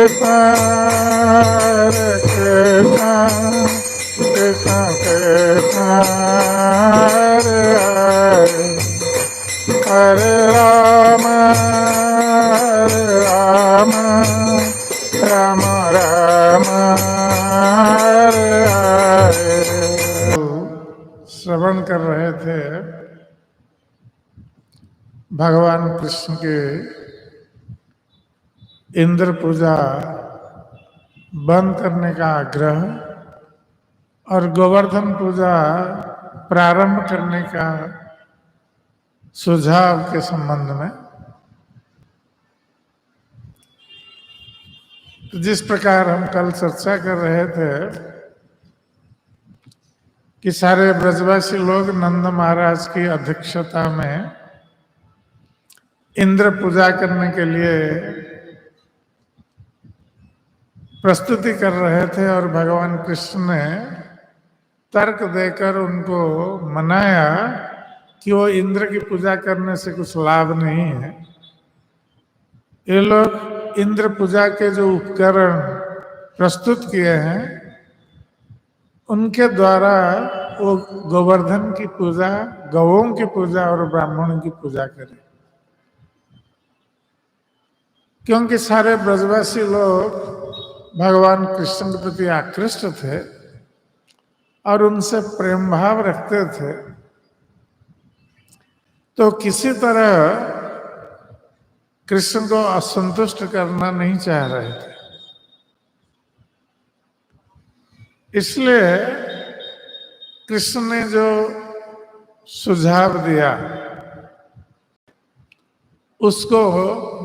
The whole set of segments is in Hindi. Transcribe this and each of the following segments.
Hare Rama, Rama Rama Rama, Hare Hare। श्रवण कर रहे थे भगवान कृष्ण के इंद्र पूजा बंद करने का आग्रह और गोवर्धन पूजा प्रारंभ करने का सुझाव के संबंध में। तो जिस प्रकार हम कल चर्चा कर रहे थे कि सारे ब्रजवासी लोग नंद महाराज की अध्यक्षता में इंद्र पूजा करने के लिए प्रस्तुति कर रहे थे और भगवान कृष्ण ने तर्क देकर उनको मनाया कि वो इंद्र की पूजा करने से कुछ लाभ नहीं है। ये लोग इंद्र पूजा के जो उपकरण प्रस्तुत किए हैं उनके द्वारा वो गोवर्धन की पूजा, गौओं की पूजा और ब्राह्मणों की पूजा करें, क्योंकि सारे ब्रजवासी लोग भगवान कृष्ण के प्रति आकृष्ट थे और उनसे प्रेम भाव रखते थे। तो किसी तरह कृष्ण को असंतुष्ट करना नहीं चाह रहे थे, इसलिए कृष्ण ने जो सुझाव दिया उसको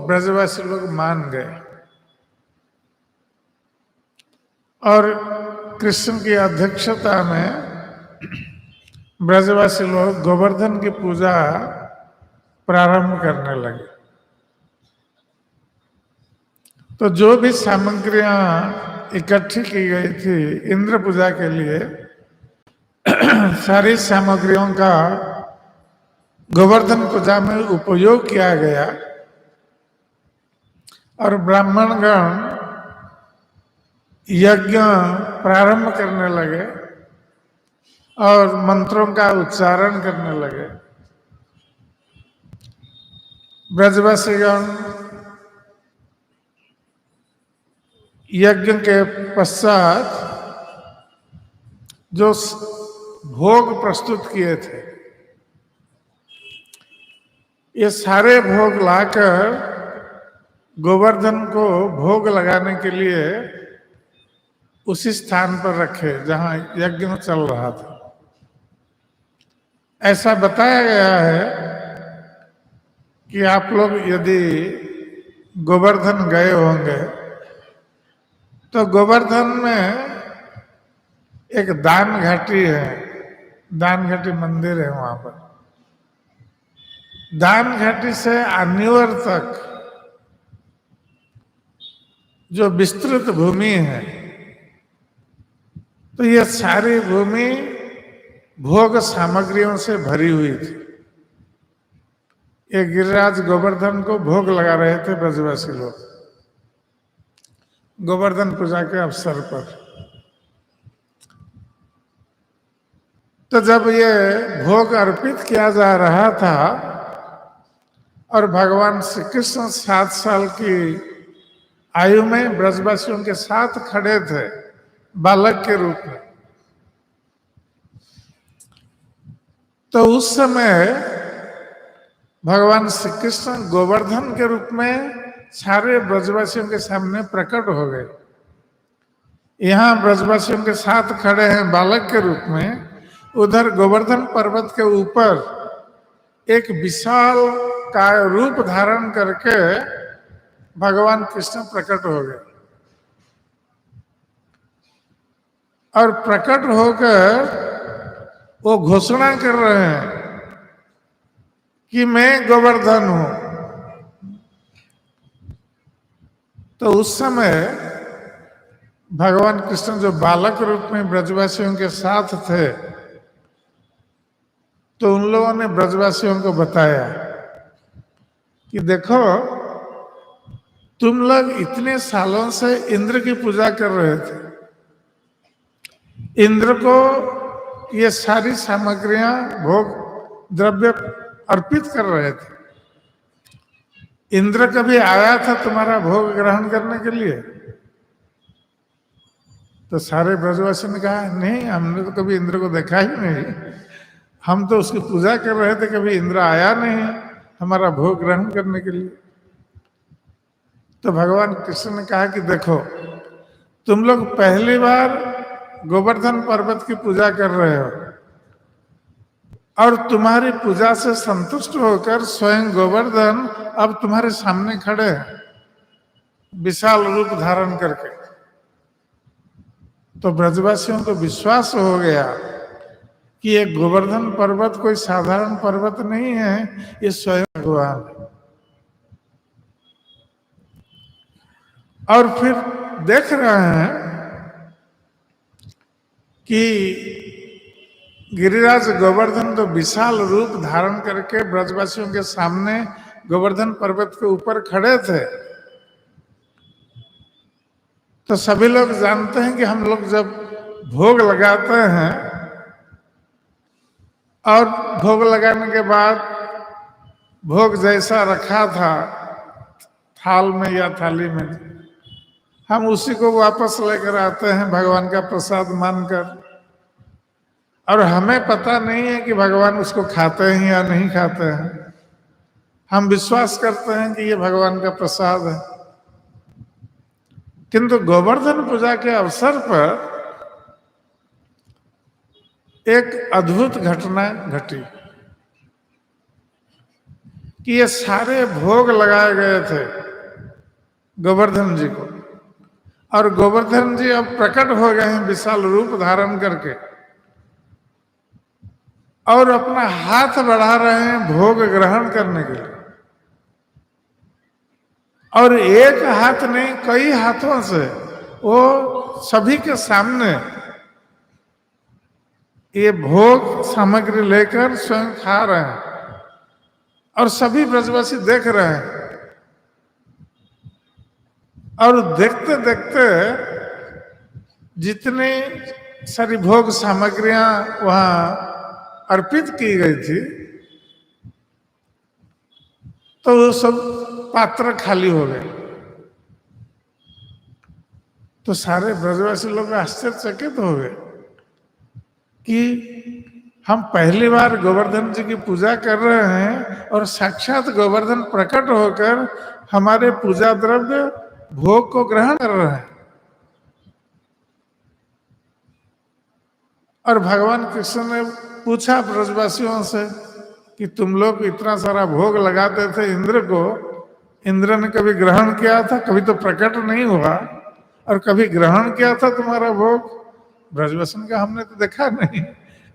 ब्रजवासी लोग मान गए और कृष्ण की अध्यक्षता में ब्रजवासी लोग गोवर्धन की पूजा प्रारंभ करने लगे। तो जो भी सामग्रियां इकट्ठी की गई थी इंद्र पूजा के लिए, सारी सामग्रियों का गोवर्धन पूजा में उपयोग किया गया और ब्राह्मणगण यज्ञ प्रारंभ करने लगे और मंत्रों का उच्चारण करने लगे। ब्रजवासीगण यज्ञ के पश्चात जो भोग प्रस्तुत किए थे, ये सारे भोग लाकर गोवर्धन को भोग लगाने के लिए उसी स्थान पर रखे जहां यज्ञ चल रहा था। ऐसा बताया गया है कि आप लोग यदि गोवर्धन गए होंगे तो गोवर्धन में एक दान घाटी है, दान घाटी मंदिर है। वहां पर दान घाटी से आनिवर तक जो विस्तृत भूमि है, तो यह सारी भूमि भोग सामग्रियों से भरी हुई थी। ये गिरिराज गोवर्धन को भोग लगा रहे थे ब्रजवासी लोग गोवर्धन पूजा के अवसर पर। तो जब ये भोग अर्पित किया जा रहा था और भगवान श्री कृष्ण 7 साल की आयु में ब्रजवासियों के साथ खड़े थे बालक के रूप में, तो उस समय भगवान श्री कृष्ण गोवर्धन के रूप में सारे ब्रजवासियों के सामने प्रकट हो गए। यहाँ ब्रजवासियों के साथ खड़े हैं बालक के रूप में, उधर गोवर्धन पर्वत के ऊपर एक विशाल काय रूप धारण करके भगवान कृष्ण प्रकट हो गए और प्रकट होकर वो घोषणा कर रहे हैं कि मैं गोवर्धन हूं। तो उस समय भगवान कृष्ण जो बालक रूप में ब्रजवासियों के साथ थे, तो उन लोगों ने ब्रजवासियों को बताया कि देखो, तुम लोग इतने सालों से इंद्र की पूजा कर रहे थे, इंद्र को ये सारी सामग्रियां भोग द्रव्य अर्पित कर रहे थे। इंद्र कभी आया था तुम्हारा भोग ग्रहण करने के लिए? तो सारे ब्रजवासी ने कहा नहीं, हमने तो कभी इंद्र को देखा ही नहीं, हम तो उसकी पूजा कर रहे थे, कभी इंद्र आया नहीं हमारा भोग ग्रहण करने के लिए। तो भगवान कृष्ण ने कहा कि देखो, तुम लोग पहली बार गोवर्धन पर्वत की पूजा कर रहे हो और तुम्हारी पूजा से संतुष्ट होकर स्वयं गोवर्धन अब तुम्हारे सामने खड़े हैं विशाल रूप धारण करके। तो ब्रजवासियों को विश्वास हो गया कि ये गोवर्धन पर्वत कोई साधारण पर्वत नहीं है, ये स्वयं भगवान है। और फिर देख रहे हैं कि गिरिराज गोवर्धन तो विशाल रूप धारण करके ब्रजवासियों के सामने गोवर्धन पर्वत के ऊपर खड़े थे। तो सभी लोग जानते हैं कि हम लोग जब भोग लगाते हैं और भोग लगाने के बाद भोग जैसा रखा था थाल में या थाली में, हम उसी को वापस लेकर आते हैं भगवान का प्रसाद मानकर, और हमें पता नहीं है कि भगवान उसको खाते हैं या नहीं खाते हैं। हम विश्वास करते हैं कि ये भगवान का प्रसाद है। किंतु गोवर्धन पूजा के अवसर पर एक अद्भुत घटना घटी कि ये सारे भोग लगाए गए थे गोवर्धन जी को, और गोवर्धन जी अब प्रकट हो गए हैं विशाल रूप धारण करके और अपना हाथ बढ़ा रहे हैं भोग ग्रहण करने के लिए। और एक हाथ नहीं, कई हाथों से वो सभी के सामने ये भोग सामग्री लेकर स्वयं खा रहे हैं और सभी ब्रजवासी देख रहे हैं। और देखते देखते जितनी सारी भोग सामग्रियां वहां अर्पित की गई थी, तो वो सब पात्र खाली हो गए। तो सारे ब्रजवासी लोग आश्चर्यचकित हो गए कि हम पहली बार गोवर्धन जी की पूजा कर रहे हैं और साक्षात गोवर्धन प्रकट होकर हमारे पूजा द्रव्य भोग को ग्रहण कर रहे हैं। और भगवान कृष्ण ने पूछा ब्रजवासियों से कि तुम लोग इतना सारा भोग लगाते थे इंद्र को, इंद्र ने कभी ग्रहण किया था? कभी तो प्रकट नहीं हुआ, और कभी ग्रहण किया था तुम्हारा भोग? ब्रजवासी का हमने तो देखा नहीं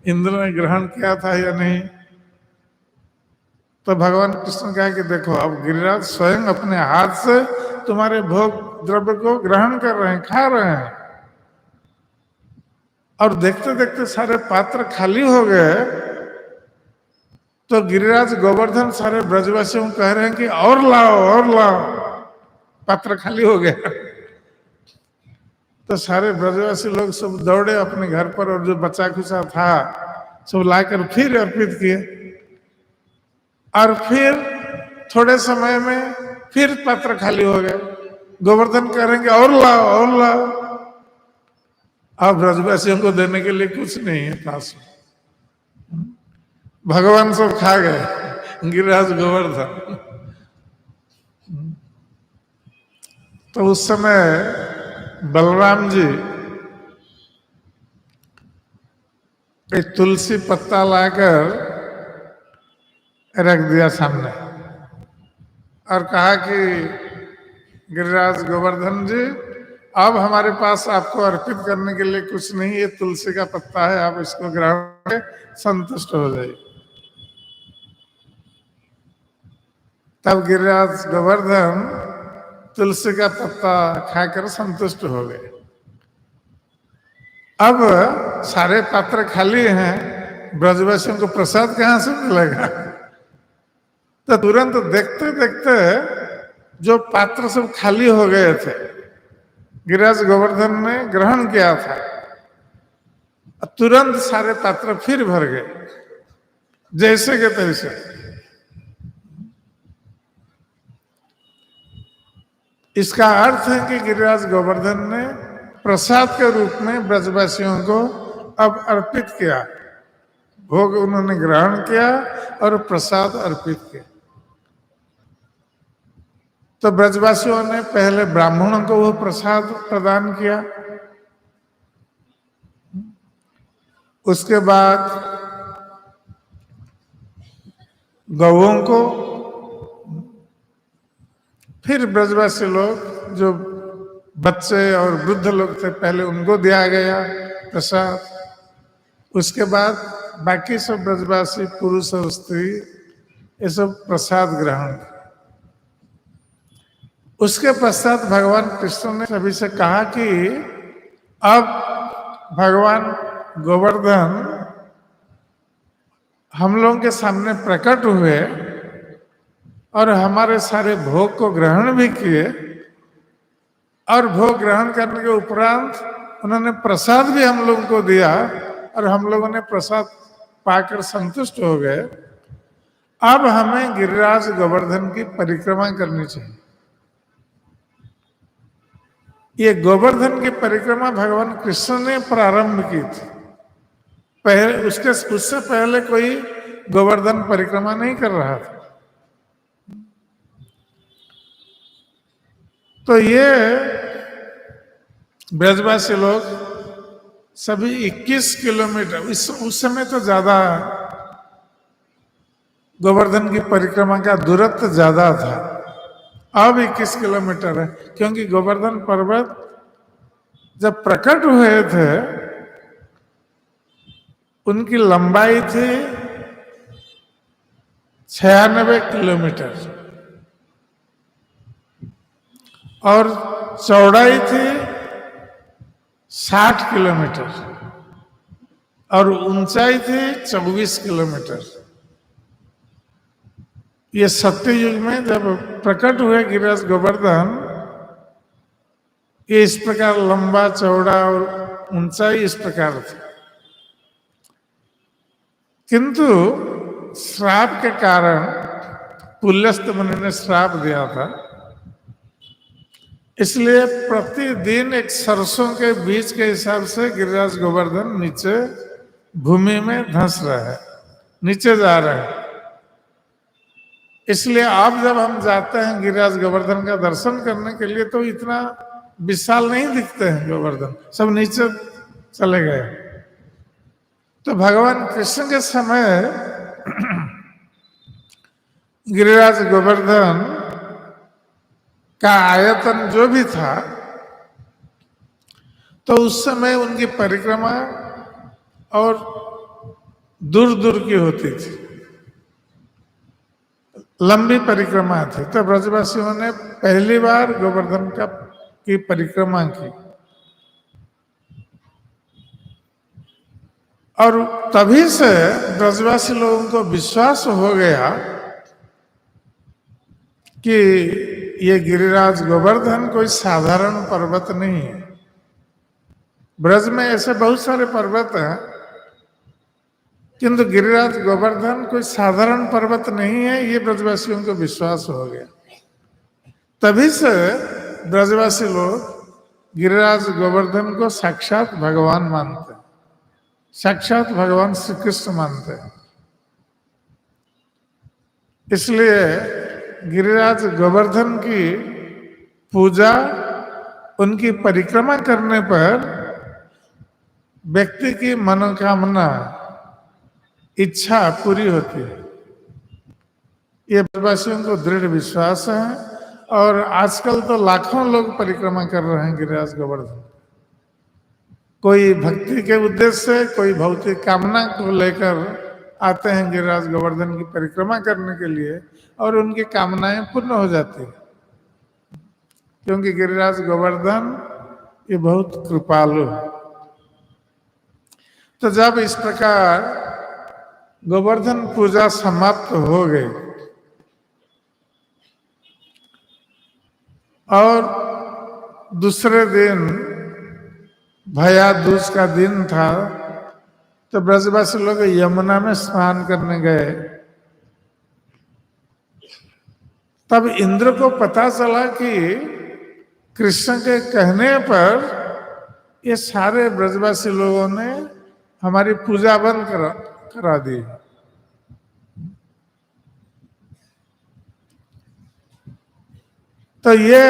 इंद्र ने ग्रहण किया था या नहीं। तो भगवान कृष्ण कहा कि देखो, अब गिरिराज स्वयं अपने हाथ से तुम्हारे भोग द्रव्य को ग्रहण कर रहे हैं, खा रहे हैं। और देखते देखते सारे पात्र खाली हो गए। तो गिरिराज गोवर्धन सारे ब्रजवासियों को कह रहे हैं कि और लाओ और लाओ, पात्र खाली हो गया। तो सारे ब्रजवासी लोग सब दौड़े अपने घर पर और जो बचा खुचा था सब लाकर फिर अर्पित किए। और फिर थोड़े समय में फिर पात्र खाली हो गए। गोवर्धन करेंगे और लाओ और लाओ। अब ब्रजवासियों को देने के लिए कुछ नहीं है पास में, भगवान सब खा गए गिरिराज गोवर्धन। तो उस समय बलराम जी एक तुलसी पत्ता लाकर रख दिया सामने और कहा कि गिरिराज गोवर्धन जी, अब हमारे पास आपको अर्पित करने के लिए कुछ नहीं, ये तुलसी का पत्ता है, आप इसको ग्रहण करके संतुष्ट हो जाइए। तब गिरिराज गोवर्धन तुलसी का पत्ता खाकर संतुष्ट हो गए। अब सारे पात्र खाली हैं, ब्रजवासियों को प्रसाद कहां से मिलेगा? तो तुरंत देखते देखते जो पात्र सब खाली हो गए थे, गिरिराज गोवर्धन ने ग्रहण किया था, तुरंत सारे पात्र फिर भर गए, जैसे के तैसे। इसका अर्थ है कि गिरिराज गोवर्धन ने प्रसाद के रूप में ब्रजवासियों को अब अर्पित किया, भोग उन्होंने ग्रहण किया और प्रसाद अर्पित किया। तो ब्रजवासियों ने पहले ब्राह्मणों को वो प्रसाद प्रदान किया, उसके बाद गौओं को, फिर ब्रजवासी लोग जो बच्चे और वृद्ध लोग थे पहले उनको दिया गया प्रसाद, उसके बाद बाकी सब ब्रजवासी पुरुष और स्त्री ये सब प्रसाद ग्रहण। उसके पश्चात भगवान कृष्ण ने सभी से कहा कि अब भगवान गोवर्धन हम लोगों के सामने प्रकट हुए और हमारे सारे भोग को ग्रहण भी किए, और भोग ग्रहण करने के उपरांत उन्होंने प्रसाद भी हम लोगों को दिया और हम लोगों ने प्रसाद पाकर संतुष्ट हो गए। अब हमें गिरिराज गोवर्धन की परिक्रमा करनी चाहिए। ये गोवर्धन की परिक्रमा भगवान कृष्ण ने प्रारंभ की थी, पहले उससे पहले कोई गोवर्धन परिक्रमा नहीं कर रहा था। तो ये ब्रजवासी लोग सभी 21 किलोमीटर, उस समय तो ज्यादा गोवर्धन की परिक्रमा का दूरत्व ज्यादा था, अब 21 किलोमीटर है, क्योंकि गोवर्धन पर्वत जब प्रकट हुए थे उनकी लंबाई थी 96 किलोमीटर और चौड़ाई थी 60 किलोमीटर और ऊंचाई थी 24 किलोमीटर। ये सत्ययुग में जब प्रकट हुए गिरिराज गोवर्धन, ये इस प्रकार लंबा चौड़ा और ऊंचाई इस प्रकार थी, किंतु श्राप के कारण पुल्यस्त मुनि ने श्राप दिया था, इसलिए प्रतिदिन एक सरसों के बीज के हिसाब से गिरिराज गोवर्धन नीचे भूमि में धंस रहा है, नीचे जा रहा है। इसलिए अब जब हम जाते हैं गिरिराज गोवर्धन का दर्शन करने के लिए तो इतना विशाल नहीं दिखते हैं गोवर्धन, सब नीचे चले गए। तो भगवान कृष्ण के समय गिरिराज गोवर्धन का आयतन जो भी था, तो उस समय उनकी परिक्रमा और दूर दूर की होती थी, लंबी परिक्रमा थी। तो ब्रजवासियों ने पहली बार गोवर्धन की परिक्रमा की और तभी से ब्रजवासी लोगों को विश्वास हो गया कि ये गिरिराज गोवर्धन कोई साधारण पर्वत नहीं है। ब्रज में ऐसे बहुत सारे पर्वत हैं, किंतु गिरिराज गोवर्धन कोई साधारण पर्वत नहीं है, ये ब्रजवासियों को विश्वास हो गया। तभी से ब्रजवासी लोग गिरिराज गोवर्धन को साक्षात भगवान मानते हैं, साक्षात भगवान श्री कृष्ण मानते हैं। इसलिए गिरिराज गोवर्धन की पूजा, उनकी परिक्रमा करने पर व्यक्ति की मनोकामना, इच्छा पूरी होती है, ये ब्रजवासियों को दृढ़ विश्वास है। और आजकल तो लाखों लोग परिक्रमा कर रहे हैं गिरिराज गोवर्धन, कोई भक्ति के उद्देश्य से, कोई भौतिक कामना को लेकर आते हैं गिरिराज गोवर्धन की परिक्रमा करने के लिए, और उनकी कामनाएं पूर्ण हो जाती है, क्योंकि गिरिराज गोवर्धन ये बहुत कृपालु है। तो जब इस प्रकार गोवर्धन पूजा समाप्त हो गई, और दूसरे दिन भैया दूज का दिन था, तो ब्रजवासी लोग यमुना में स्नान करने गए। तब इंद्र को पता चला कि कृष्ण के कहने पर ये सारे ब्रजवासी लोगों ने हमारी पूजा बंद करा दी। तो ये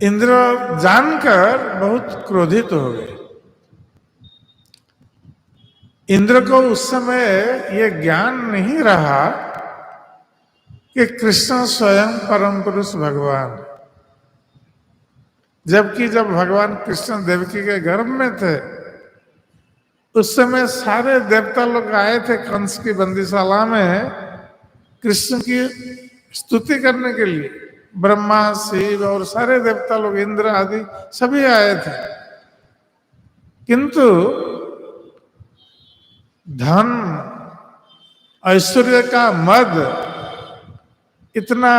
इंद्र जानकर बहुत क्रोधित हो गए। इंद्र को उस समय ये ज्ञान नहीं रहा कि कृष्ण स्वयं परम पुरुष भगवान, जबकि जब भगवान कृष्ण देवकी के गर्भ में थे उस समय सारे देवता लोग आए थे कंस की बंदीशाला में कृष्ण की स्तुति करने के लिए। ब्रह्मा, शिव और सारे देवता लोग, इंद्र आदि सभी आए थे, किंतु धन ऐश्वर्य का मद इतना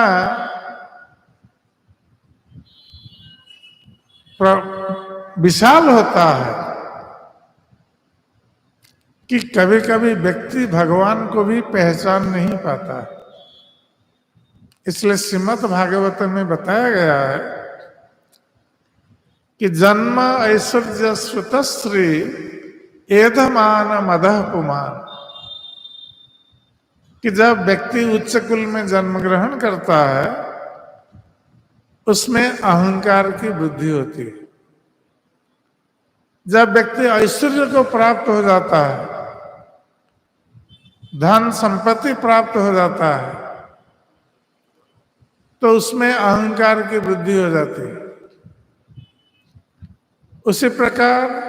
विशाल होता है कि कभी कभी व्यक्ति भगवान को भी पहचान नहीं पाता। इसलिए श्रीमद् भागवत में बताया गया है कि जन्म ऐश्वर्य श्रुतश्री एधमान मदह पुमान, कि जब व्यक्ति उच्च कुल में जन्म ग्रहण करता है उसमें अहंकार की वृद्धि होती है। जब व्यक्ति ऐश्वर्य को प्राप्त हो जाता है, धन संपत्ति प्राप्त हो जाता है, तो उसमें अहंकार की वृद्धि हो जाती है। उसी प्रकार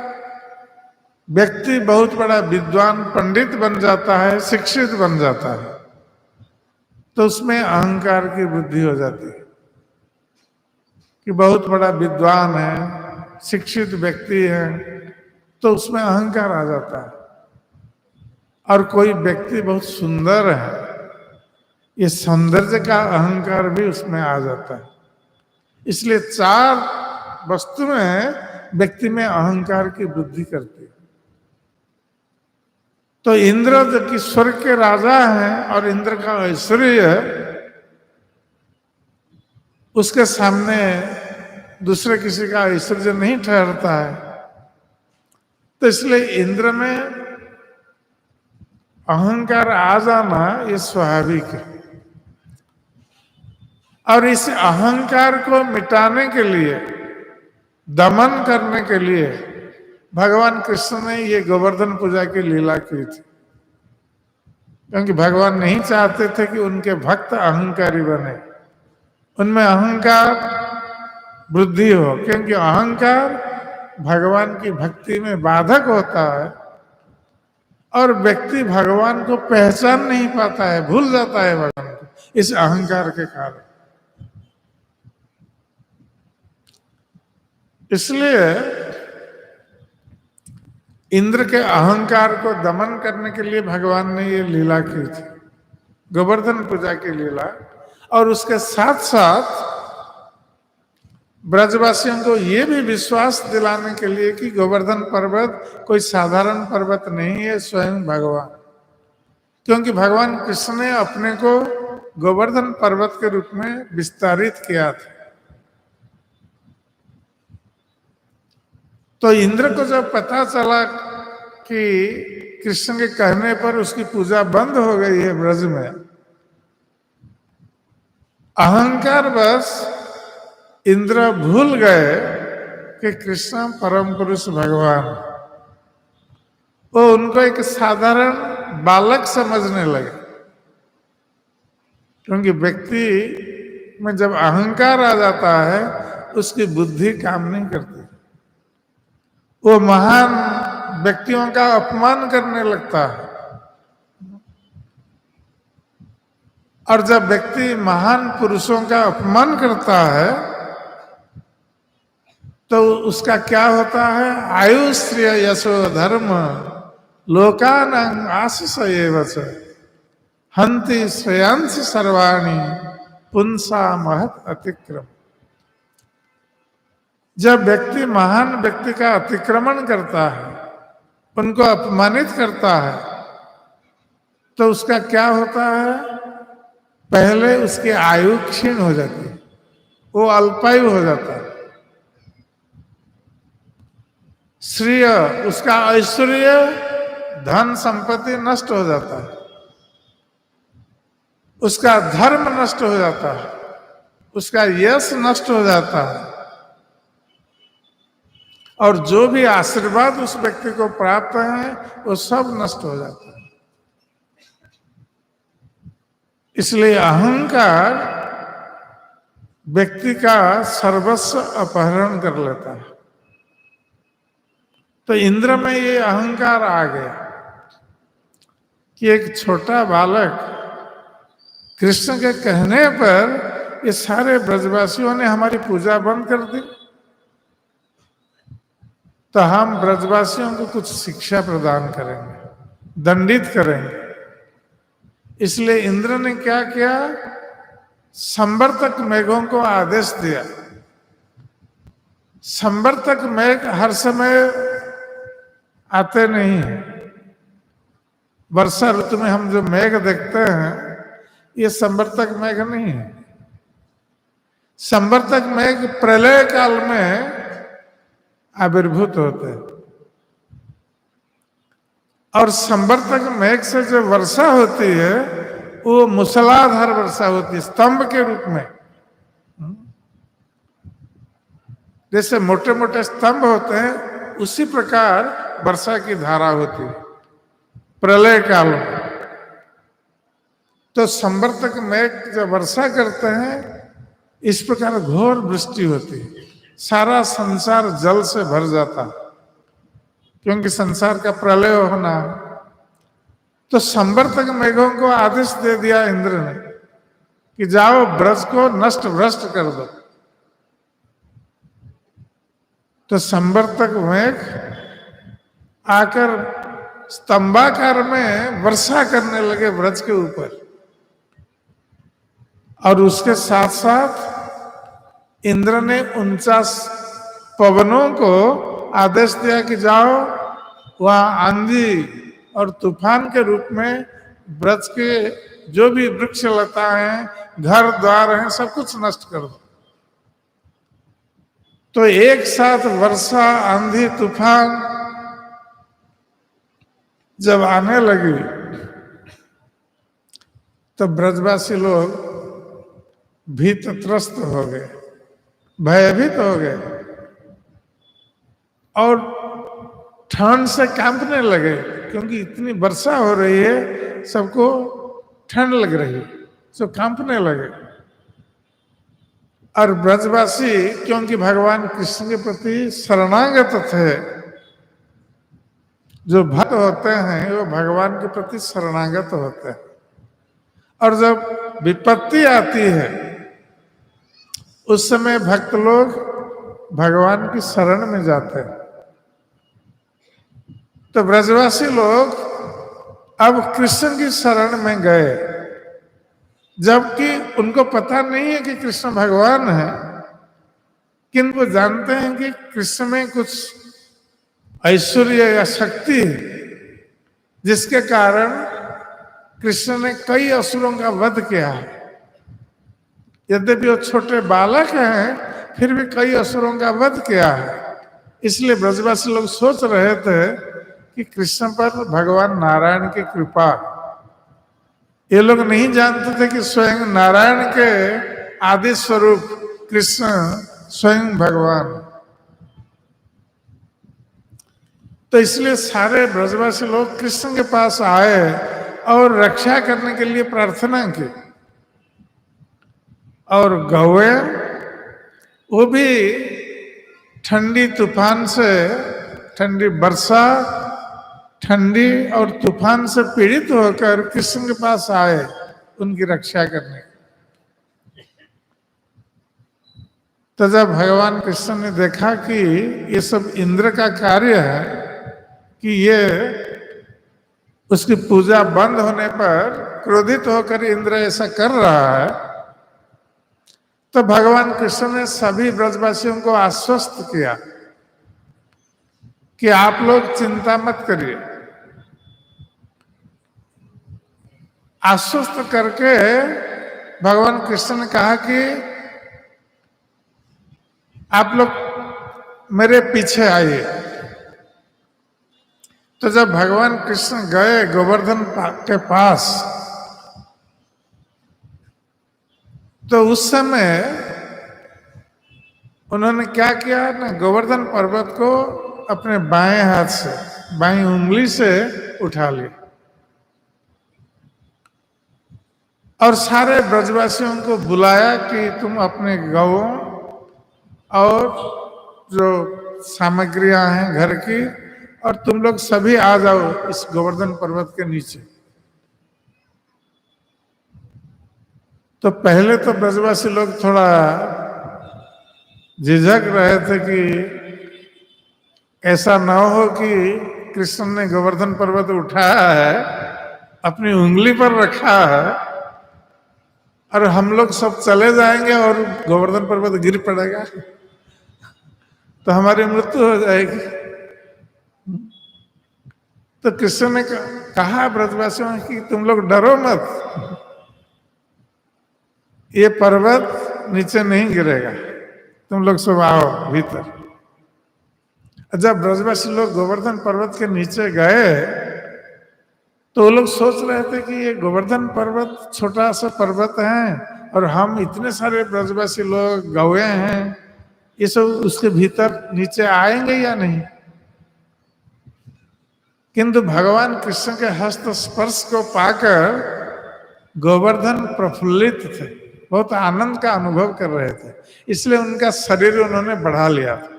व्यक्ति बहुत बड़ा विद्वान पंडित बन जाता है, शिक्षित बन जाता है, तो उसमें अहंकार की वृद्धि हो जाती है कि बहुत बड़ा विद्वान है, शिक्षित व्यक्ति है, तो उसमें अहंकार आ जाता है। और कोई व्यक्ति बहुत सुंदर है, ये सौंदर्य का अहंकार भी उसमें आ जाता है। इसलिए चार वस्तुएं व्यक्ति में अहंकार की वृद्धि करती है। तो इंद्र जो कि स्वर्ग के राजा हैं और इंद्र का ऐश्वर्य उसके सामने दूसरे किसी का ऐश्वर्य नहीं ठहरता है, तो इसलिए इंद्र में अहंकार आ जाना ये स्वाभाविक है। और इस अहंकार को मिटाने के लिए, दमन करने के लिए भगवान कृष्ण ने ये गोवर्धन पूजा की लीला की थी, क्योंकि भगवान नहीं चाहते थे कि उनके भक्त अहंकारी बने, उनमें अहंकार वृद्धि हो, क्योंकि अहंकार भगवान की भक्ति में बाधक होता है और व्यक्ति भगवान को पहचान नहीं पाता है, भूल जाता है भगवान को इस अहंकार के कारण। इसलिए इंद्र के अहंकार को दमन करने के लिए भगवान ने ये लीला की थी, गोवर्धन पूजा की लीला। और उसके साथ साथ ब्रजवासियों को ये भी विश्वास दिलाने के लिए कि गोवर्धन पर्वत कोई साधारण पर्वत नहीं है, स्वयं भगवान, क्योंकि भगवान कृष्ण ने अपने को गोवर्धन पर्वत के रूप में विस्तारित किया था। तो इंद्र को जब पता चला कि कृष्ण के कहने पर उसकी पूजा बंद हो गई है ब्रज में, अहंकार बस इंद्र भूल गए कि कृष्ण परम पुरुष भगवान, वो उनको एक साधारण बालक समझने लगे। क्योंकि व्यक्ति में जब अहंकार आ जाता है उसकी बुद्धि काम नहीं करती, वो महान व्यक्तियों का अपमान करने लगता है। और जब व्यक्ति महान पुरुषों का अपमान करता है तो उसका क्या होता है? आयुश्रिय यशो धर्म लोकान आशीष हंति श्रेयांश सर्वाणी पुंसा महत अतिक्रम। जब व्यक्ति महान व्यक्ति का अतिक्रमण करता है, उनको अपमानित करता है, तो उसका क्या होता है? पहले उसकी आयु क्षीण हो जाती है, वो अल्पायु हो जाता है। श्रेय, उसका ऐश्वर्य, धन संपत्ति नष्ट हो जाता है, उसका धर्म नष्ट हो जाता है, उसका यश नष्ट हो जाता है, और जो भी आशीर्वाद उस व्यक्ति को प्राप्त है वो सब नष्ट हो जाता है। इसलिए अहंकार व्यक्ति का सर्वस्व अपहरण कर लेता है। तो इंद्र में ये अहंकार आ गया कि एक छोटा बालक कृष्ण के कहने पर ये सारे ब्रजवासियों ने हमारी पूजा बंद कर दी, तो हम ब्रजवासियों को कुछ शिक्षा प्रदान करेंगे, दंडित करेंगे। इसलिए इंद्र ने क्या किया? संवर्तक मेघों को आदेश दिया। संवर्तक मेघ हर समय आते नहीं है। वर्षा ऋतु में हम जो मेघ देखते हैं ये संवर्तक मेघ नहीं है। संवर्तक मेघ प्रलय काल में आविर्भूत होते हैं, और संवर्तक मेघ से जो वर्षा होती है वो मूसलाधार वर्षा होती है, स्तंभ के रूप में। जैसे मोटे मोटे स्तंभ होते हैं उसी प्रकार वर्षा की धारा होती है प्रलय काल में। तो संवर्तक मेघ जब वर्षा करते हैं इस प्रकार घोर वृष्टि होती है, सारा संसार जल से भर जाता, क्योंकि संसार का प्रलय होना। तो संवर्तक मेघों को आदेश दे दिया इंद्र ने कि जाओ ब्रज को नष्ट भ्रष्ट कर दो। तो संवर्तक मेघ आकर स्तंभाकार में वर्षा करने लगे ब्रज के ऊपर, और उसके साथ साथ इंद्र ने 49 पवनों को आदेश दिया कि जाओ वहां आंधी और तूफान के रूप में ब्रज के जो भी वृक्ष लता हैं, घर द्वार हैं, सब कुछ नष्ट कर दो। तो एक साथ वर्षा, आंधी, तूफान जब आने लगी तो ब्रजवासी लोग भीतत्रस्त हो गए, भयभीत हो गए, और ठंड से कांपने लगे, क्योंकि इतनी वर्षा हो रही है, सबको ठंड लग रही है, सब कांपने लगे। और ब्रजवासी क्योंकि भगवान कृष्ण के प्रति शरणागत थे, जो भक्त होते हैं वो भगवान के प्रति शरणागत होते हैं, और जब विपत्ति आती है उस समय भक्त लोग भगवान की शरण में जाते हैं। तो ब्रजवासी लोग अब कृष्ण की शरण में गए, जबकि उनको पता नहीं है कि कृष्ण भगवान है, किंतु जानते हैं कि कृष्ण में कुछ ऐश्वर्य या शक्ति है, जिसके कारण कृष्ण ने कई असुरों का वध किया है। यद्यपि वो छोटे बालक हैं फिर भी कई असुरों का वध किया है। इसलिए ब्रजवासी लोग सोच रहे थे कि कृष्ण पर भगवान नारायण की कृपा। ये लोग नहीं जानते थे कि स्वयं नारायण के आदि स्वरूप कृष्ण स्वयं भगवान। तो इसलिए सारे ब्रजवासी लोग कृष्ण के पास आए और रक्षा करने के लिए प्रार्थना की। और गौए वो भी ठंडी तूफान से, ठंडी वर्षा, ठंडी और तूफान से पीड़ित होकर कृष्ण के पास आए उनकी रक्षा करने। तो जब भगवान कृष्ण ने देखा कि ये सब इंद्र का कार्य है, कि ये उसकी पूजा बंद होने पर क्रोधित होकर इंद्र ऐसा कर रहा है, तो भगवान कृष्ण ने सभी ब्रजवासियों को आश्वस्त किया कि आप लोग चिंता मत करिए। आश्वस्त करके भगवान कृष्ण ने कहा कि आप लोग मेरे पीछे आइए। तो जब भगवान कृष्ण गए गोवर्धन के पास, तो उस समय उन्होंने क्या किया ना, गोवर्धन पर्वत को अपने बाएं हाथ से, बाएं उंगली से उठा लिया और सारे ब्रजवासियों को बुलाया कि तुम अपने गौओं और जो सामग्रियां हैं घर की, और तुम लोग सभी आ जाओ इस गोवर्धन पर्वत के नीचे। तो पहले तो ब्रजवासी लोग थोड़ा झिझक रहे थे कि ऐसा ना हो कि कृष्ण ने गोवर्धन पर्वत उठाया है, अपनी उंगली पर रखा है और हम लोग सब चले जाएंगे और गोवर्धन पर्वत गिर पड़ेगा तो हमारी मृत्यु हो जाएगी। तो कृष्ण ने कहा ब्रजवासियों कि तुम लोग डरो मत, ये पर्वत नीचे नहीं गिरेगा, तुम लोग सब आओ भीतर। जब ब्रजवासी लोग गोवर्धन पर्वत के नीचे गए तो वो लोग सोच रहे थे कि ये गोवर्धन पर्वत छोटा सा पर्वत है और हम इतने सारे ब्रजवासी लोग गए हैं, ये सब उसके भीतर नीचे आएंगे या नहीं। किंतु भगवान कृष्ण के हस्त स्पर्श को पाकर गोवर्धन प्रफुल्लित थे, बहुत आनंद का अनुभव कर रहे थे, इसलिए उनका शरीर उन्होंने बढ़ा लिया था।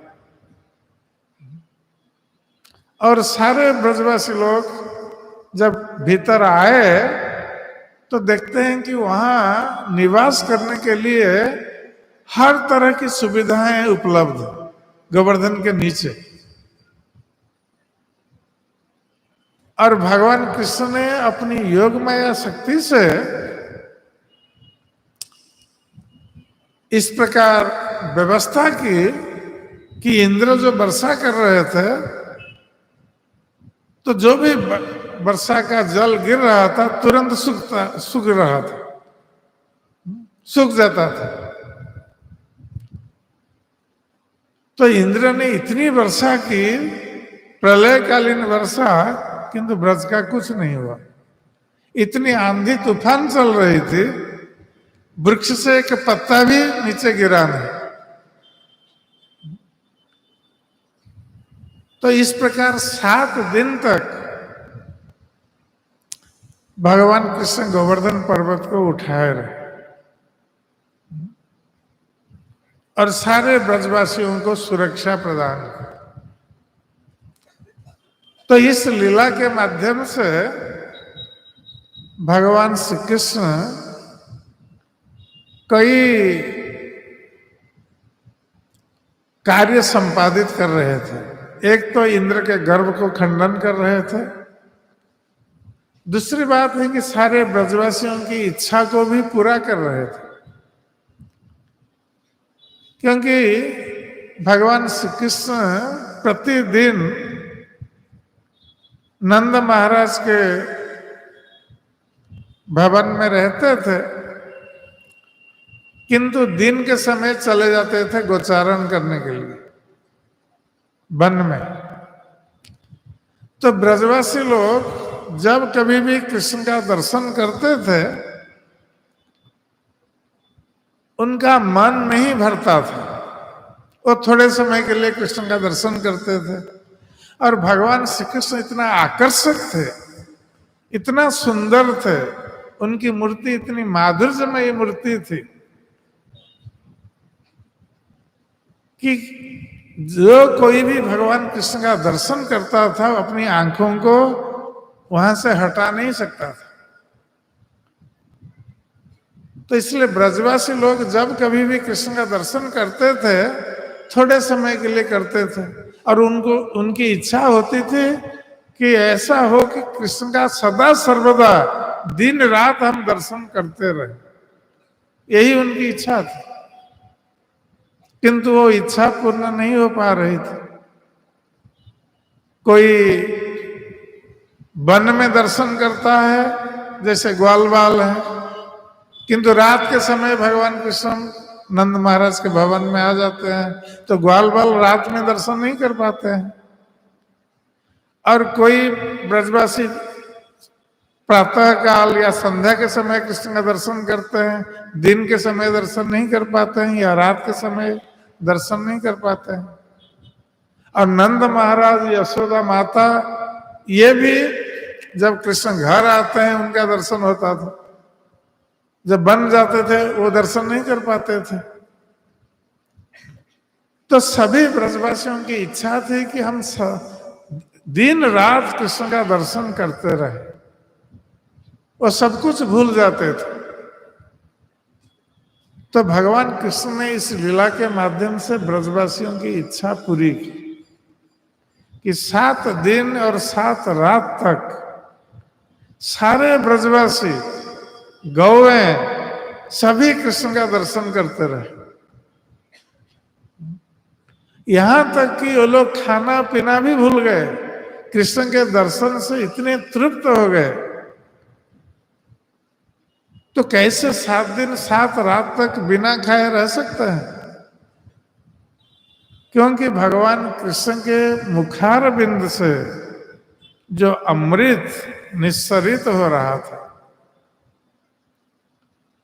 और सारे ब्रजवासी लोग जब भीतर आए तो देखते हैं कि वहां निवास करने के लिए हर तरह की सुविधाएं उपलब्ध गोवर्धन के नीचे। और भगवान कृष्ण ने अपनी योगमय शक्ति से इस प्रकार व्यवस्था की कि इंद्र जो वर्षा कर रहे थे, तो जो भी वर्षा का जल गिर रहा था तुरंत सूख रहा था, सूख जाता था। तो इंद्र ने इतनी वर्षा की, प्रलयकालीन वर्षा, किंतु ब्रज का कुछ नहीं हुआ। इतनी आंधी तूफान चल रही थी, वृक्ष से एक पत्ता भी नीचे गिरा नहीं। तो इस प्रकार 7 दिन तक भगवान कृष्ण गोवर्धन पर्वत को उठाए रहे और सारे ब्रजवासियों को सुरक्षा प्रदान की। तो इस लीला के माध्यम से भगवान श्री कृष्ण कई कार्य संपादित कर रहे थे। एक तो इंद्र के गर्व को खंडन कर रहे थे, दूसरी बात है कि सारे ब्रजवासियों की इच्छा को भी पूरा कर रहे थे, क्योंकि भगवान श्री कृष्ण प्रतिदिन नंद महाराज के भवन में रहते थे, किंतु दिन के समय चले जाते थे गोचारण करने के लिए वन में। तो ब्रजवासी लोग जब कभी भी कृष्ण का दर्शन करते थे, उनका मन नहीं भरता था, वो थोड़े समय के लिए कृष्ण का दर्शन करते थे। और भगवान श्री कृष्ण इतना आकर्षक थे, इतना सुंदर थे, उनकी मूर्ति इतनी माधुर्यमयी मूर्ति थी कि जो कोई भी भगवान कृष्ण का दर्शन करता था अपनी आंखों को वहां से हटा नहीं सकता था। तो इसलिए ब्रजवासी लोग जब कभी भी कृष्ण का दर्शन करते थे, थोड़े समय के लिए करते थे, और उनको उनकी इच्छा होती थी कि ऐसा हो कि कृष्ण का सदा सर्वदा दिन रात हम दर्शन करते रहे। यही उनकी इच्छा थी। किंतु वो इच्छा पूर्ण नहीं हो पा रही थी। कोई वन में दर्शन करता है, जैसे ग्वाल बाल है, किंतु रात के समय भगवान कृष्ण नंद महाराज के भवन में आ जाते हैं, तो ग्वाल बाल रात में दर्शन नहीं कर पाते हैं। और कोई ब्रजवासी प्रातः काल या संध्या के समय कृष्ण का दर्शन करते हैं, दिन के समय दर्शन नहीं कर पाते हैं, या रात के समय दर्शन नहीं कर पाते हैं। और नंद महाराज, यशोदा माता, ये भी जब कृष्ण घर आते हैं उनका दर्शन होता था, जब बन जाते थे वो दर्शन नहीं कर पाते थे। तो सभी ब्रजवासियों की इच्छा थी कि हम दिन रात कृष्ण का दर्शन करते रहे, वो सब कुछ भूल जाते थे। तो भगवान कृष्ण ने इस लीला के माध्यम से ब्रजवासियों की इच्छा पूरी की कि 7 दिन और 7 रात तक सारे ब्रजवासी, गौएं, सभी कृष्ण का दर्शन करते रहे। यहां तक कि वो लोग खाना पीना भी भूल गए, कृष्ण के दर्शन से इतने तृप्त हो गए। तो कैसे 7 दिन 7 रात तक बिना खाए रह सकते हैं? क्योंकि भगवान कृष्ण के मुखार बिंद से जो अमृत निस्सरित हो रहा था,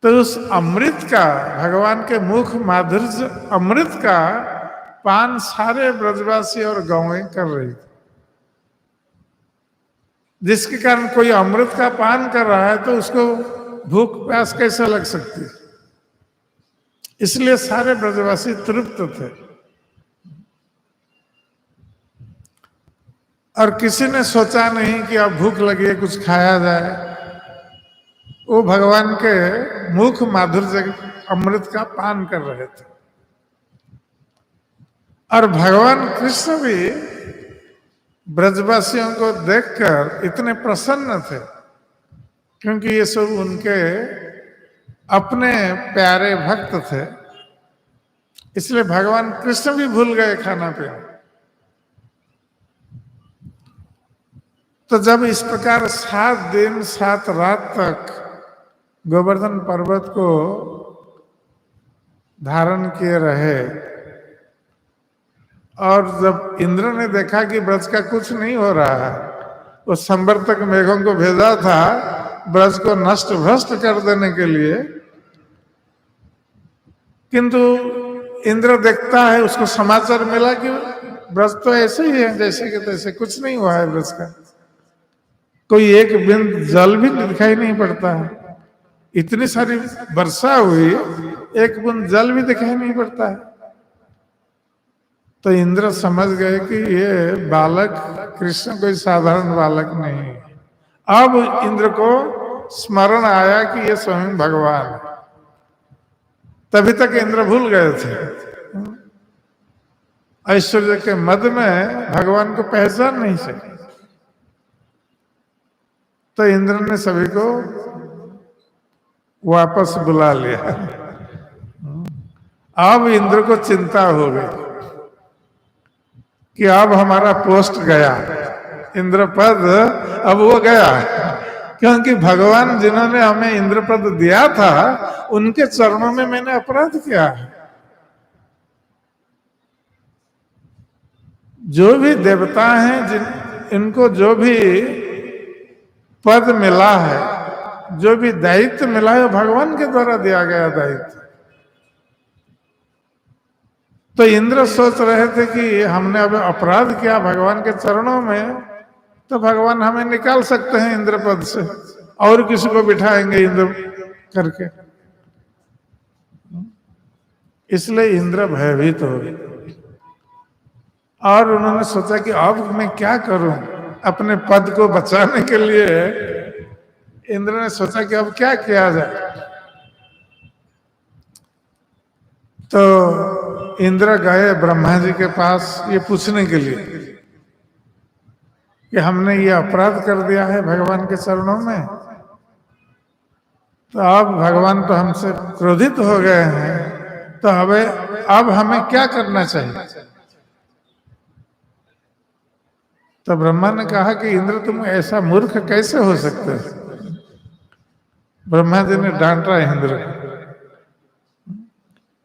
तो उस अमृत का, भगवान के मुख माधुर्य अमृत का पान सारे ब्रजवासी और गौएं कर रही थी। जिसके कारण कोई अमृत का पान कर रहा है तो उसको भूख प्यास कैसे लग सकती है? इसलिए सारे ब्रजवासी तृप्त थे। और किसी ने सोचा नहीं कि अब भूख लगी है कुछ खाया जाए। वो भगवान के मुख माधुर्य अमृत का पान कर रहे थे। और भगवान कृष्ण भी ब्रजवासियों को देखकर इतने प्रसन्न थे, क्योंकि ये सब उनके अपने प्यारे भक्त थे। इसलिए भगवान कृष्ण भी भूल गए खाना पीना। तो जब इस प्रकार 7 दिन 7 रात तक गोवर्धन पर्वत को धारण किए रहे, और जब इंद्र ने देखा कि ब्रज का कुछ नहीं हो रहा है, वो संवर्तक मेघों को भेजा था ब्रज को नष्ट भ्रष्ट कर देने के लिए, किंतु इंद्र देखता है, उसको समाचार मिला कि ब्रज तो ऐसे ही है जैसे कि तैसे, कुछ नहीं हुआ है ब्रज का, कोई एक बिंद जल भी दिखाई नहीं पड़ता है। इतनी सारी वर्षा हुई, एक बूंद जल भी दिखाई नहीं पड़ता है। तो इंद्र समझ गए कि ये बालक कृष्ण कोई साधारण बालक नहीं है। अब इंद्र को स्मरण आया कि ये स्वयं भगवान है। तभी तक इंद्र भूल गए थे, ऐश्वर्य के मद में भगवान को पहचान नहीं सके। तो इंद्र ने सभी को वापस बुला लिया। अब इंद्र को चिंता हो गई कि अब हमारा पोस्ट गया, इंद्र पद अब वो गया, क्योंकि भगवान जिन्होंने हमें इंद्र पद दिया था उनके चरणों में मैंने अपराध किया है। जो भी देवता हैं, इनको जो भी पद मिला है, जो भी दायित्व मिला है, भगवान के द्वारा दिया गया दायित्व। तो इंद्र सोच रहे थे कि हमने अब अपराध किया भगवान के चरणों में, तो भगवान हमें निकाल सकते हैं इंद्र पद से, और किसी को बिठाएंगे इंद्र करके। इसलिए इंद्र भयभीत हो गए और उन्होंने सोचा कि अब मैं क्या करूं। अपने पद को बचाने के लिए इंद्र ने सोचा कि अब क्या किया जाए। तो इंद्र गए ब्रह्मा जी के पास ये पूछने के लिए कि हमने ये अपराध कर दिया है भगवान के चरणों में, तो अब भगवान तो हमसे क्रोधित हो गए हैं, तो अब हमें क्या करना चाहिए? तो ब्रह्मा ने कहा कि इंद्र तुम ऐसा मूर्ख कैसे हो सकते हो? ब्रह्मा जी ने डांटा इंद्र को,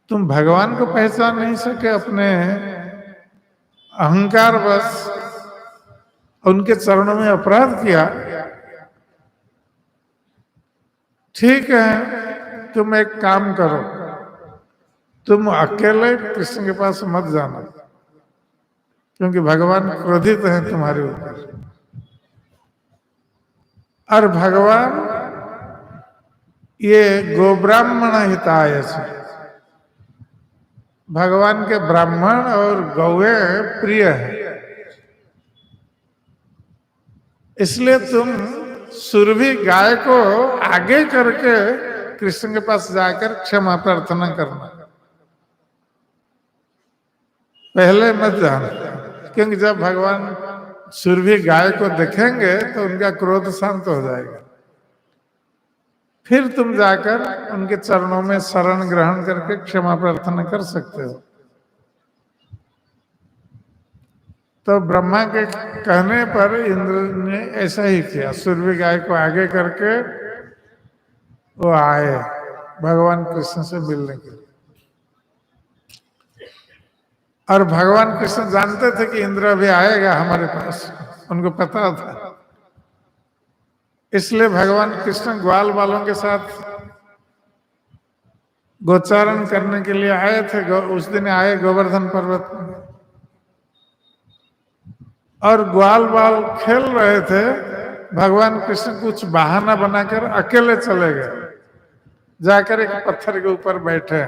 तुम भगवान को पहचान नहीं सके, अपने अहंकार बस उनके चरणों में अपराध किया। ठीक है, तुम एक काम करो, तुम अकेले कृष्ण के पास मत जाना, क्योंकि भगवान क्रोधित हैं तुम्हारे ऊपर। और भगवान ये गोब्राह्मण हिताय से, भगवान के ब्राह्मण और गौवे प्रिय है, इसलिए तुम सुरभि गाय को आगे करके कृष्ण के पास जाकर क्षमा प्रार्थना करना, पहले मत जाना। क्योंकि जब भगवान सुरभि गाय को देखेंगे तो उनका क्रोध शांत हो जाएगा, फिर तुम जाकर उनके चरणों में शरण ग्रहण करके क्षमा प्रार्थना कर सकते हो। तो ब्रह्मा के कहने पर इंद्र ने ऐसा ही किया, सुरभि गाय को आगे करके वो आए भगवान कृष्ण से मिलने के लिए। और भगवान कृष्ण जानते थे कि इंद्र अभी आएगा हमारे पास, उनको पता था। इसलिए भगवान कृष्ण ग्वाल वालों के साथ गोचारण करने के लिए आए थे। उस दिन आए गोवर्धन पर्वत में, और ग्वाल बाल खेल रहे थे। भगवान कृष्ण कुछ बहाना बनाकर अकेले चले गए, जाकर एक पत्थर के ऊपर बैठे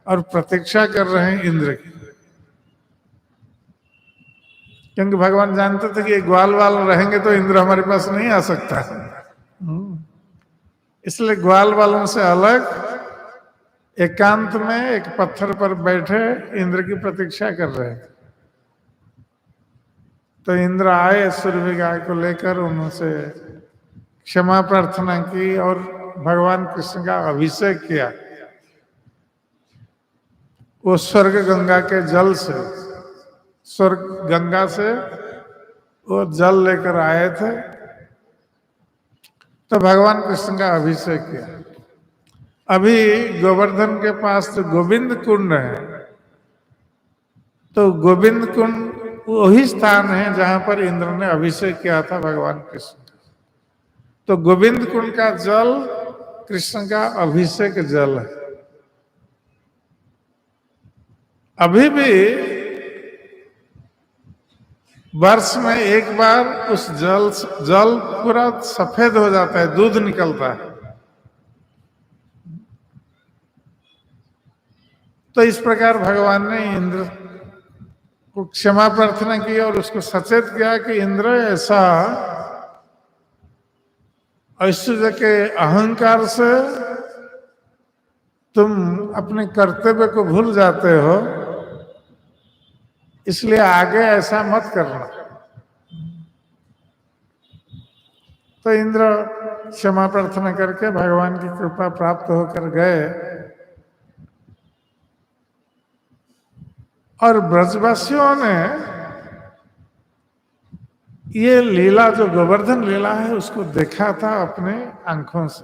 और प्रतीक्षा कर रहे हैं इंद्र की। क्योंकि भगवान जानते थे कि ग्वाल वाल रहेंगे तो इंद्र हमारे पास नहीं आ सकता, इसलिए ग्वाल वालों से अलग एकांत में एक पत्थर पर बैठे इंद्र की प्रतीक्षा कर रहे थे। तो इंद्र आए सुरभि गाय को लेकर, उनसे क्षमा प्रार्थना की और भगवान कृष्ण का अभिषेक किया। वो स्वर्ग गंगा के जल से, स्वर्ग गंगा से वो जल लेकर आए थे। तो भगवान कृष्ण का अभिषेक किया। अभी गोवर्धन के पास तो गोविंद कुंड है, तो गोविंद कुंड वही स्थान है जहां पर इंद्र ने अभिषेक किया था भगवान कृष्ण। तो गोविंद कुंड का जल कृष्ण का अभिषेक जल है। अभी भी वर्ष में एक बार उस जल पूरा सफेद हो जाता है, दूध निकलता है। तो इस प्रकार भगवान ने इंद्र को क्षमा प्रार्थना की और उसको सचेत किया कि इंद्र ऐसा ऐश्वर्य के अहंकार से तुम अपने कर्तव्य को भूल जाते हो, इसलिए आगे ऐसा मत करना। तो इंद्र क्षमा प्रार्थना करके भगवान की कृपा प्राप्त होकर गए। और ब्रजवासियों ने ये लीला, जो गोवर्धन लीला है, उसको देखा था अपने आंखों से।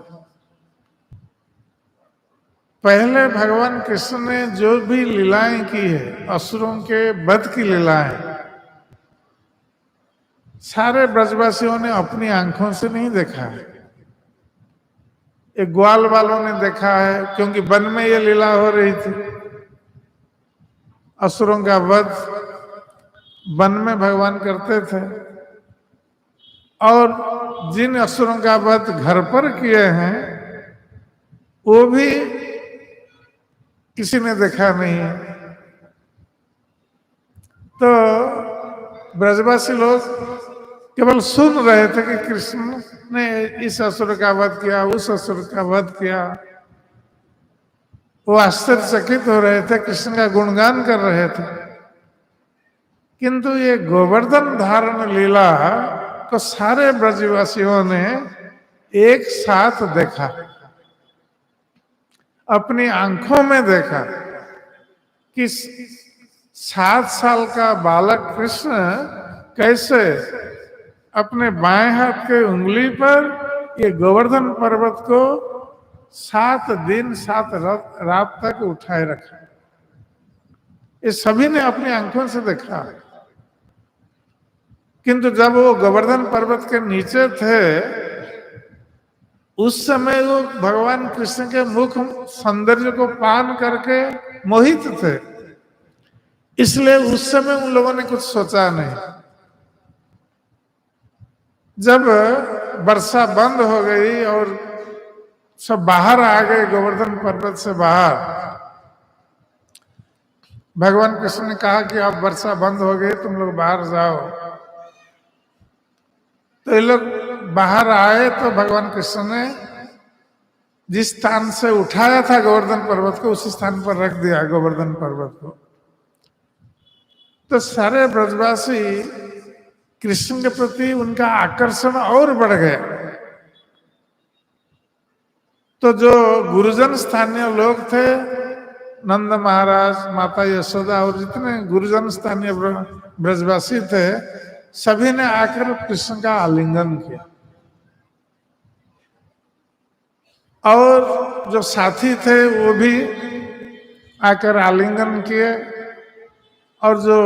पहले भगवान कृष्ण ने जो भी लीलाएं की है, असुरों के वध की लीलाएं, सारे ब्रजवासियों ने अपनी आंखों से नहीं देखा है। एक ग्वाल वालों ने देखा है, क्योंकि वन में ये लीला हो रही थी। असुरों का वध वन में भगवान करते थे, और जिन असुरों का वध घर पर किए हैं वो भी किसी ने देखा नहीं है। तो ब्रजवासी लोग केवल सुन रहे थे कि कृष्ण ने इस असुर का वध किया, उस असुर का वध किया। वो आश्चर्यचकित हो रहे थे, कृष्ण का गुणगान कर रहे थे। किंतु ये गोवर्धन धारण लीला को सारे ब्रजवासियों ने एक साथ देखा, अपनी आंखों में देखा। कि 7 साल का बालक कृष्ण कैसे अपने बाएं हाथ के उंगली पर ये गोवर्धन पर्वत को 7 दिन 7 रात तक उठाए रखा। ये सभी ने अपनी आंखों से देखा। किंतु जब वो गोवर्धन पर्वत के नीचे थे, उस समय वो भगवान कृष्ण के मुख सौंदर्य को पान करके मोहित थे, इसलिए उस समय उन लोगों ने कुछ सोचा नहीं। जब वर्षा बंद हो गई और सब बाहर आ गए गोवर्धन पर्वत से बाहर, भगवान कृष्ण ने कहा कि अब वर्षा बंद हो गई, तुम लोग बाहर जाओ। तो ये लोग बाहर आए तो भगवान कृष्ण ने जिस स्थान से उठाया था गोवर्धन पर्वत को, उसी स्थान पर रख दिया गोवर्धन पर्वत को। तो सारे ब्रजवासी कृष्ण के प्रति उनका आकर्षण और बढ़ गया। तो जो गुरुजन स्थानीय लोग थे, नंद महाराज, माता यशोदा और जितने गुरुजन स्थानीय ब्रजवासी थे, सभी ने आकर कृष्ण का आलिंगन किया। और जो साथी थे वो भी आकर आलिंगन किए, और जो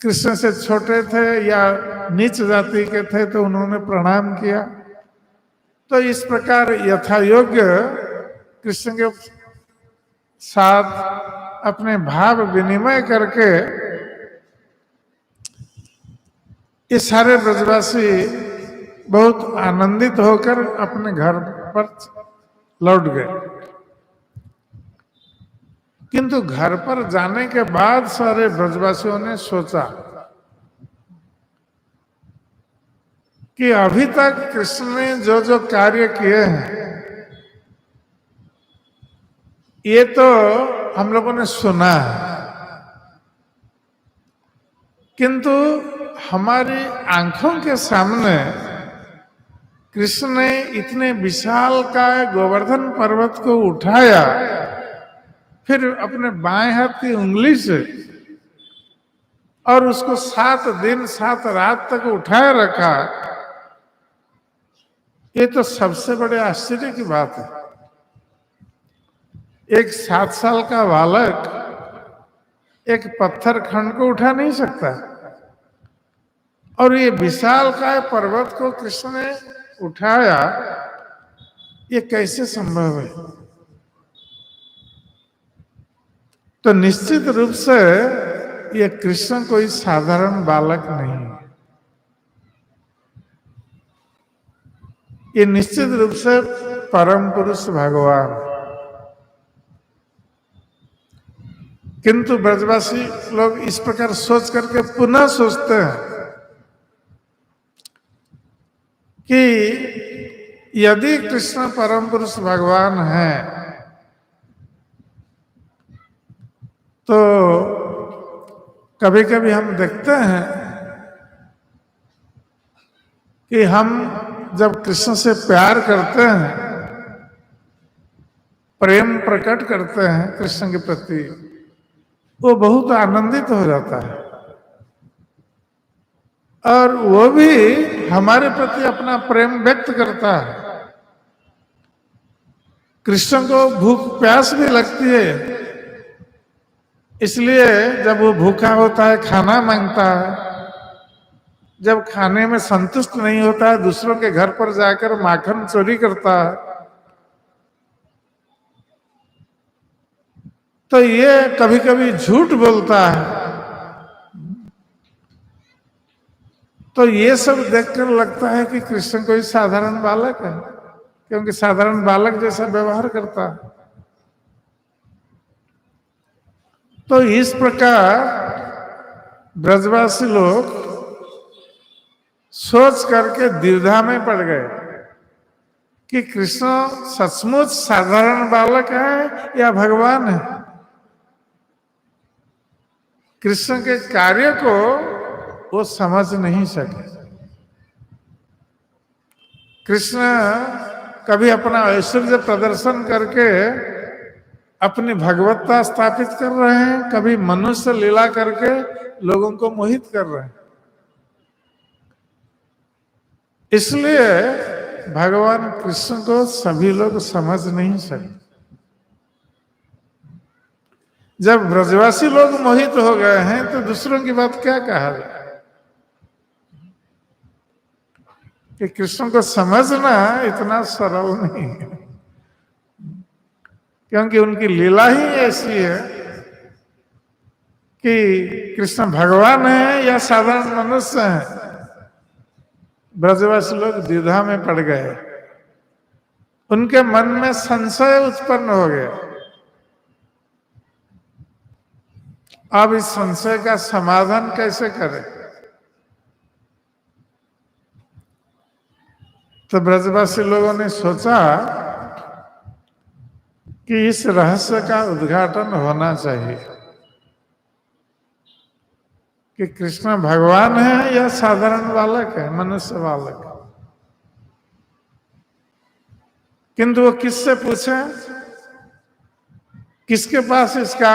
कृष्ण से छोटे थे या नीच जाति के थे तो उन्होंने प्रणाम किया। तो इस प्रकार यथा योग्य कृष्ण के साथ अपने भाव विनिमय करके ये सारे ब्रजवासी बहुत आनंदित होकर अपने घर पर लौट गए। किंतु घर पर जाने के बाद सारे ब्रजवासियों ने सोचा कि अभी तक कृष्ण ने जो जो कार्य किए हैं ये तो हम लोगों ने सुना है, किंतु हमारी आंखों के सामने कृष्ण ने इतने विशाल का गोवर्धन पर्वत को उठाया, फिर अपने बाएं हाथ की उंगली से, और उसको 7 दिन 7 रात तक उठाए रखा। ये तो सबसे बड़े आश्चर्य की बात है। एक 7 साल का बालक एक पत्थर खंड को उठा नहीं सकता, और ये विशाल काय पर्वत को कृष्ण ने उठाया, ये कैसे संभव है? तो निश्चित रूप से ये कृष्ण कोई साधारण बालक नहीं है। ये निश्चित रूप से परम पुरुष भगवान। किंतु ब्रजवासी लोग इस प्रकार सोच करके पुनः सोचते हैं कि यदि कृष्ण परम पुरुष भगवान है तो कभी कभी हम देखते हैं कि हम जब कृष्ण से प्यार करते हैं, प्रेम प्रकट करते हैं कृष्ण के प्रति, वो बहुत आनंदित हो जाता है और वो भी हमारे प्रति अपना प्रेम व्यक्त करता है। कृष्ण को भूख प्यास भी लगती है, इसलिए जब वो भूखा होता है खाना मांगता है। जब खाने में संतुष्ट नहीं होता है, दूसरों के घर पर जाकर माखन चोरी करता है। तो ये कभी कभी झूठ बोलता है। तो ये सब देखकर लगता है कि कृष्ण कोई साधारण बालक है, क्योंकि साधारण बालक जैसा व्यवहार करता है। तो इस प्रकार ब्रजवासी लोग सोच करके द्विधा में पड़ गए कि कृष्ण सचमुच साधारण बालक है या भगवान है। कृष्ण के कार्य को वो समझ नहीं सके। कृष्ण कभी अपना ऐश्वर्य प्रदर्शन करके अपनी भगवत्ता स्थापित कर रहे हैं, कभी मनुष्य लीला करके लोगों को मोहित कर रहे हैं। इसलिए भगवान कृष्ण को सभी लोग समझ नहीं सके। जब ब्रजवासी लोग मोहित हो गए हैं तो दूसरों की बात क्या कहा जाए। कि कृष्ण को समझना इतना सरल नहीं है, क्योंकि उनकी लीला ही ऐसी है कि कृष्ण भगवान है या साधारण मनुष्य है। ब्रजवासी लोग द्विधा में पड़ गए, उनके मन में संशय उत्पन्न हो गया। अब इस संशय का समाधान कैसे करें? तो ब्रजवासी लोगों ने सोचा कि इस रहस्य का उद्घाटन होना चाहिए कि कृष्ण भगवान है या साधारण बालक है, मनुष्य बालक। किंतु वो किससे पूछे, किसके पास इसका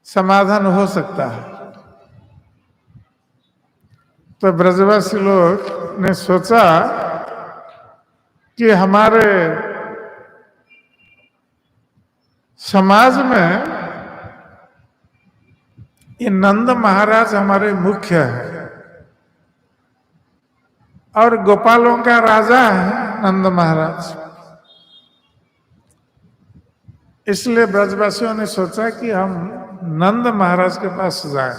समाधान हो सकता है? तो ब्रजवासी लोग ने सोचा कि हमारे समाज में ये नंद महाराज हमारे मुख्य है और गोपालों का राजा है नंद महाराज। इसलिए ब्रजवासियों ने सोचा कि हम नंद महाराज के पास जाएं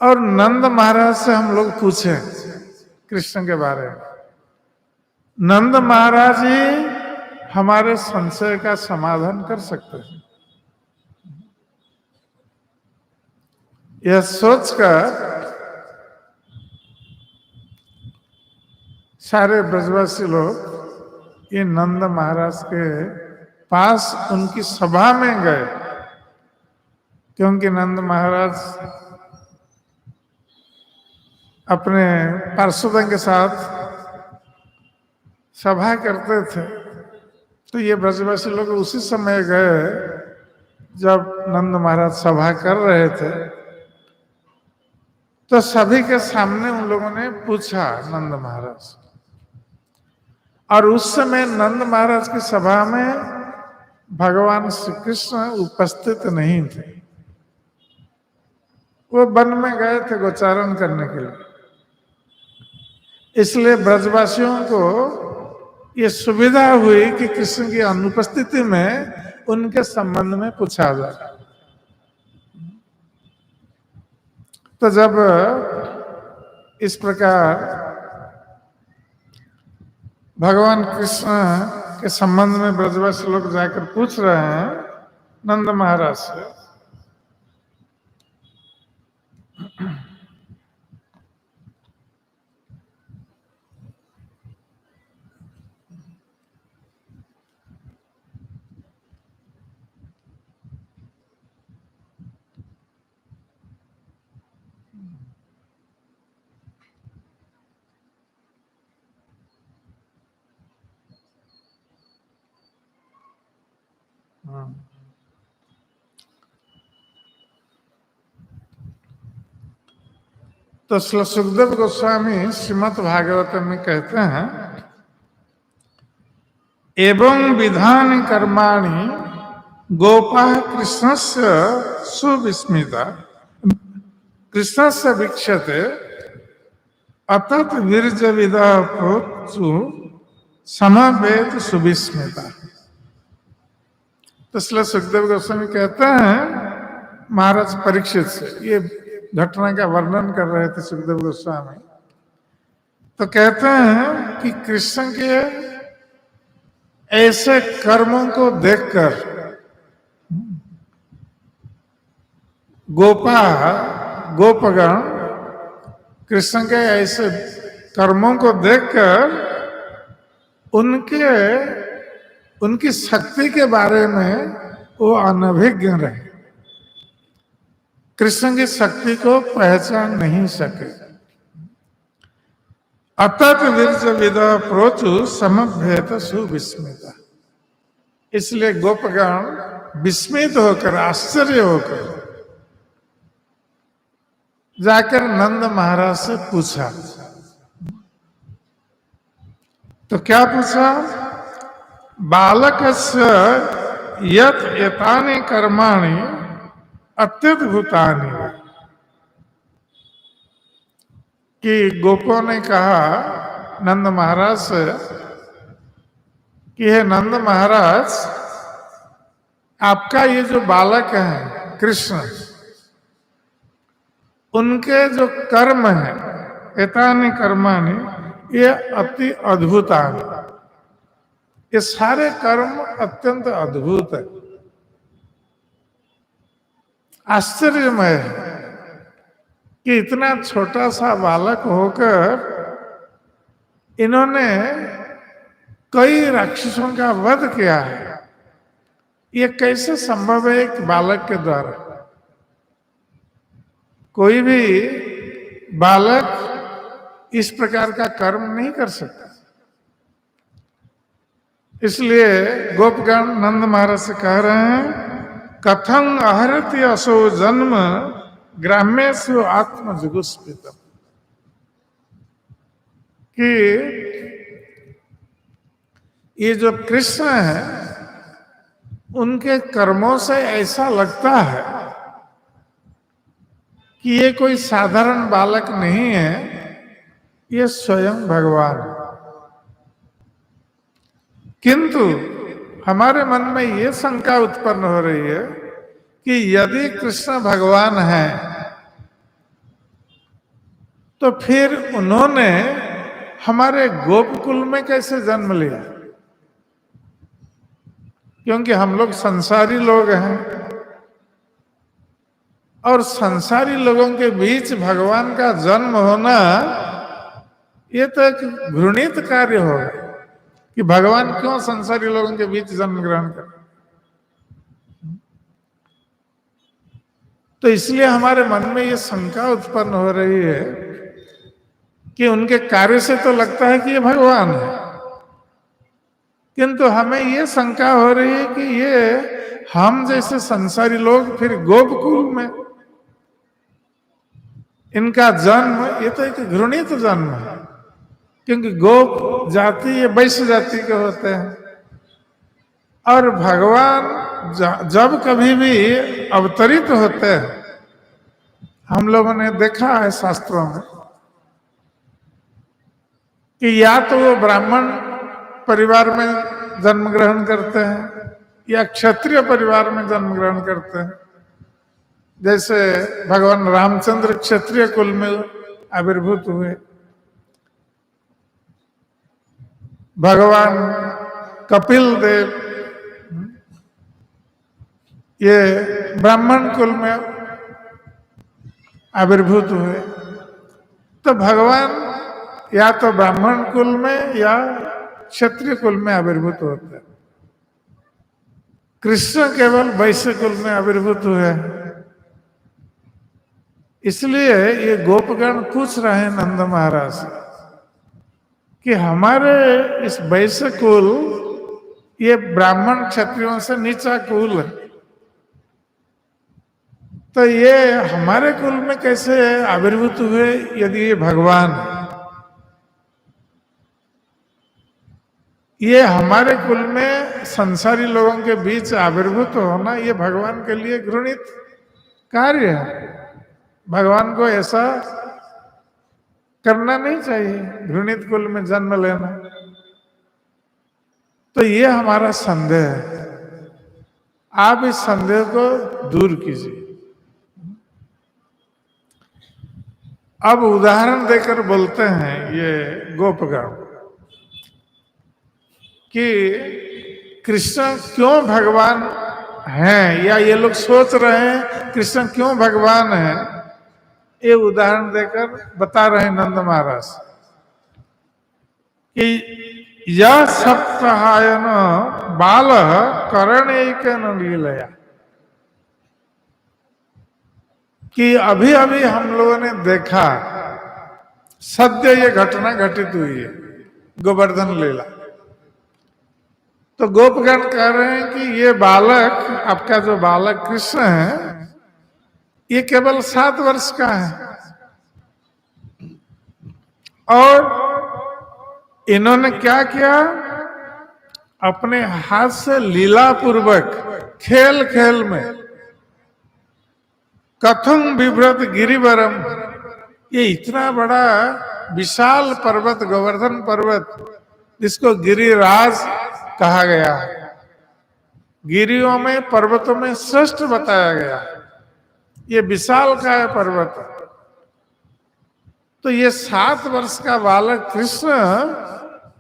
और नंद महाराज से हम लोग पूछें कृष्ण के बारे में। नंद महाराज ही हमारे संशय का समाधान कर सकते हैं। यह सोचकर सारे ब्रजवासी लोग ये नंद महाराज के पास उनकी सभा में गए, क्योंकि नंद महाराज अपने पार्षदों के साथ सभा करते थे। तो ये ब्रजवासी लोग उसी समय गए जब नंद महाराज सभा कर रहे थे। तो सभी के सामने उन लोगों ने पूछा नंद महाराज, और उस समय नंद महाराज की सभा में भगवान श्री कृष्ण उपस्थित नहीं थे। वो वन में गए थे गोचारण करने के लिए। इसलिए ब्रजवासियों को ये सुविधा हुई कि कृष्ण की अनुपस्थिति में उनके संबंध में पूछा जाए। तो जब इस प्रकार भगवान कृष्ण के संबंध में ब्रजवासी लोग जाकर पूछ रहे हैं नंद महाराज से, तो श्री सुखदेव गोस्वामी श्रीमद् भागवत में कहते हैं, एवं विधान कर्माणि गोपा कृष्णस्य सुविस्मिता कृष्णस्य वीक्षते अतत वीर्ज विदा समवेत सुविस्मिता। तो श्री सुखदेव गोस्वामी कहते हैं महाराज परीक्षित से, ये घटना का वर्णन कर रहे थे सुखदेव गोस्वामी। तो कहते हैं कि कृष्ण के ऐसे कर्मों को देखकर गोपगण कृष्ण के ऐसे कर्मों को देखकर उनकी शक्ति के बारे में वो अनभिज्ञ रहे, कृष्ण की शक्ति को पहचान नहीं सके। अतत विरज विद प्रोचु समभ्यत सुविस्मिता। इसलिए गोपगण विस्मित होकर, आश्चर्य होकर जाकर नंद महाराज से पूछा। तो क्या पूछा? बालकस्य यत् एतानि कर्माणि अत्यद्भुतानि। कि गोपों ने कहा नंद महाराज से कि हे नंद महाराज, आपका ये जो बालक है कृष्ण, उनके जो कर्म है एतानि कर्माणि, ये अति अद्भुतानि। ये सारे कर्म अत्यंत अद्भुत है, आश्चर्यमय है कि इतना छोटा सा बालक होकर इन्होंने कई राक्षसों का वध किया है। ये कैसे संभव है एक बालक के द्वारा? कोई भी बालक इस प्रकार का कर्म नहीं कर सकता। इसलिए गोपगण नंद महाराज से कह रहे हैं, कथं अहरति असो जन्म ग्राम्येषु आत्मजुगुप्सितम्। कि ये जो कृष्ण है, उनके कर्मों से ऐसा लगता है कि ये कोई साधारण बालक नहीं है, ये स्वयं भगवान है। किंतु हमारे मन में ये शंका उत्पन्न हो रही है कि यदि कृष्ण भगवान है तो फिर उन्होंने हमारे गोपकुल में कैसे जन्म लिया? क्योंकि हम लोग संसारी लोग हैं और संसारी लोगों के बीच भगवान का जन्म होना ये तो एक घृणित कार्य होगा कि भगवान क्यों संसारी लोगों के बीच जन्म ग्रहण कर। तो इसलिए हमारे मन में ये शंका उत्पन्न हो रही है कि उनके कार्य से तो लगता है कि ये भगवान है, किंतु हमें ये शंका हो रही है कि ये हम जैसे संसारी लोग फिर गोपकुल में इनका जन्म, ये तो एक घृणित जन्म है। क्योंकि गोप जाति ये वैश्य जाति के होते हैं और भगवान जब कभी भी अवतरित होते हैं, हम लोगों ने देखा है शास्त्रों में कि या तो वो ब्राह्मण परिवार में जन्म ग्रहण करते हैं या क्षत्रिय परिवार में जन्म ग्रहण करते हैं। जैसे भगवान रामचंद्र क्षत्रिय कुल में आविर्भूत हुए, भगवान कपिल देव ये ब्राह्मण कुल में आविर्भूत हुए। तो भगवान या तो ब्राह्मण कुल में या क्षत्रिय कुल में आविर्भूत होते हैं। कृष्ण केवल वैश्य कुल में आविर्भूत हुए। इसलिए ये गोपगण पूछ रहे हैं नंद महाराज से कि हमारे इस वैश्य कुल ये ब्राह्मण क्षत्रियों से नीचा कुल है, तो ये हमारे कुल में कैसे आविर्भूत हुए यदि ये भगवान है? ये हमारे कुल में संसारी लोगों के बीच आविर्भूत होना ये भगवान के लिए घृणित कार्य है। भगवान को ऐसा करना नहीं चाहिए, घृणित कुल में जन्म लेना। तो ये हमारा संदेह है, आप इस संदेह को दूर कीजिए। अब उदाहरण देकर बोलते हैं ये गोपगण कि कृष्ण क्यों भगवान हैं, या ये लोग सोच रहे हैं कृष्ण क्यों भगवान हैं। ये उदाहरण देकर बता रहे नंद महाराज कि यह सप्ताहायन बाल करण एक लीलया। कि अभी अभी हम लोगों ने देखा सद्य ये घटना घटित हुई है, गोवर्धन लीला। तो गोपगण कह रहे हैं कि ये बालक, आपका जो बालक कृष्ण है, ये केवल 7 वर्ष का है और इन्होंने क्या किया, अपने हाथ से लीला पूर्वक खेल खेल में कथम विभ्रत गिरिवरम, ये इतना बड़ा विशाल पर्वत गोवर्धन पर्वत, जिसको गिरिराज कहा गया, गिरियों में पर्वतों में श्रेष्ठ बताया गया, ये विशाल का है पर्वत। तो ये 7 वर्ष का बालक कृष्ण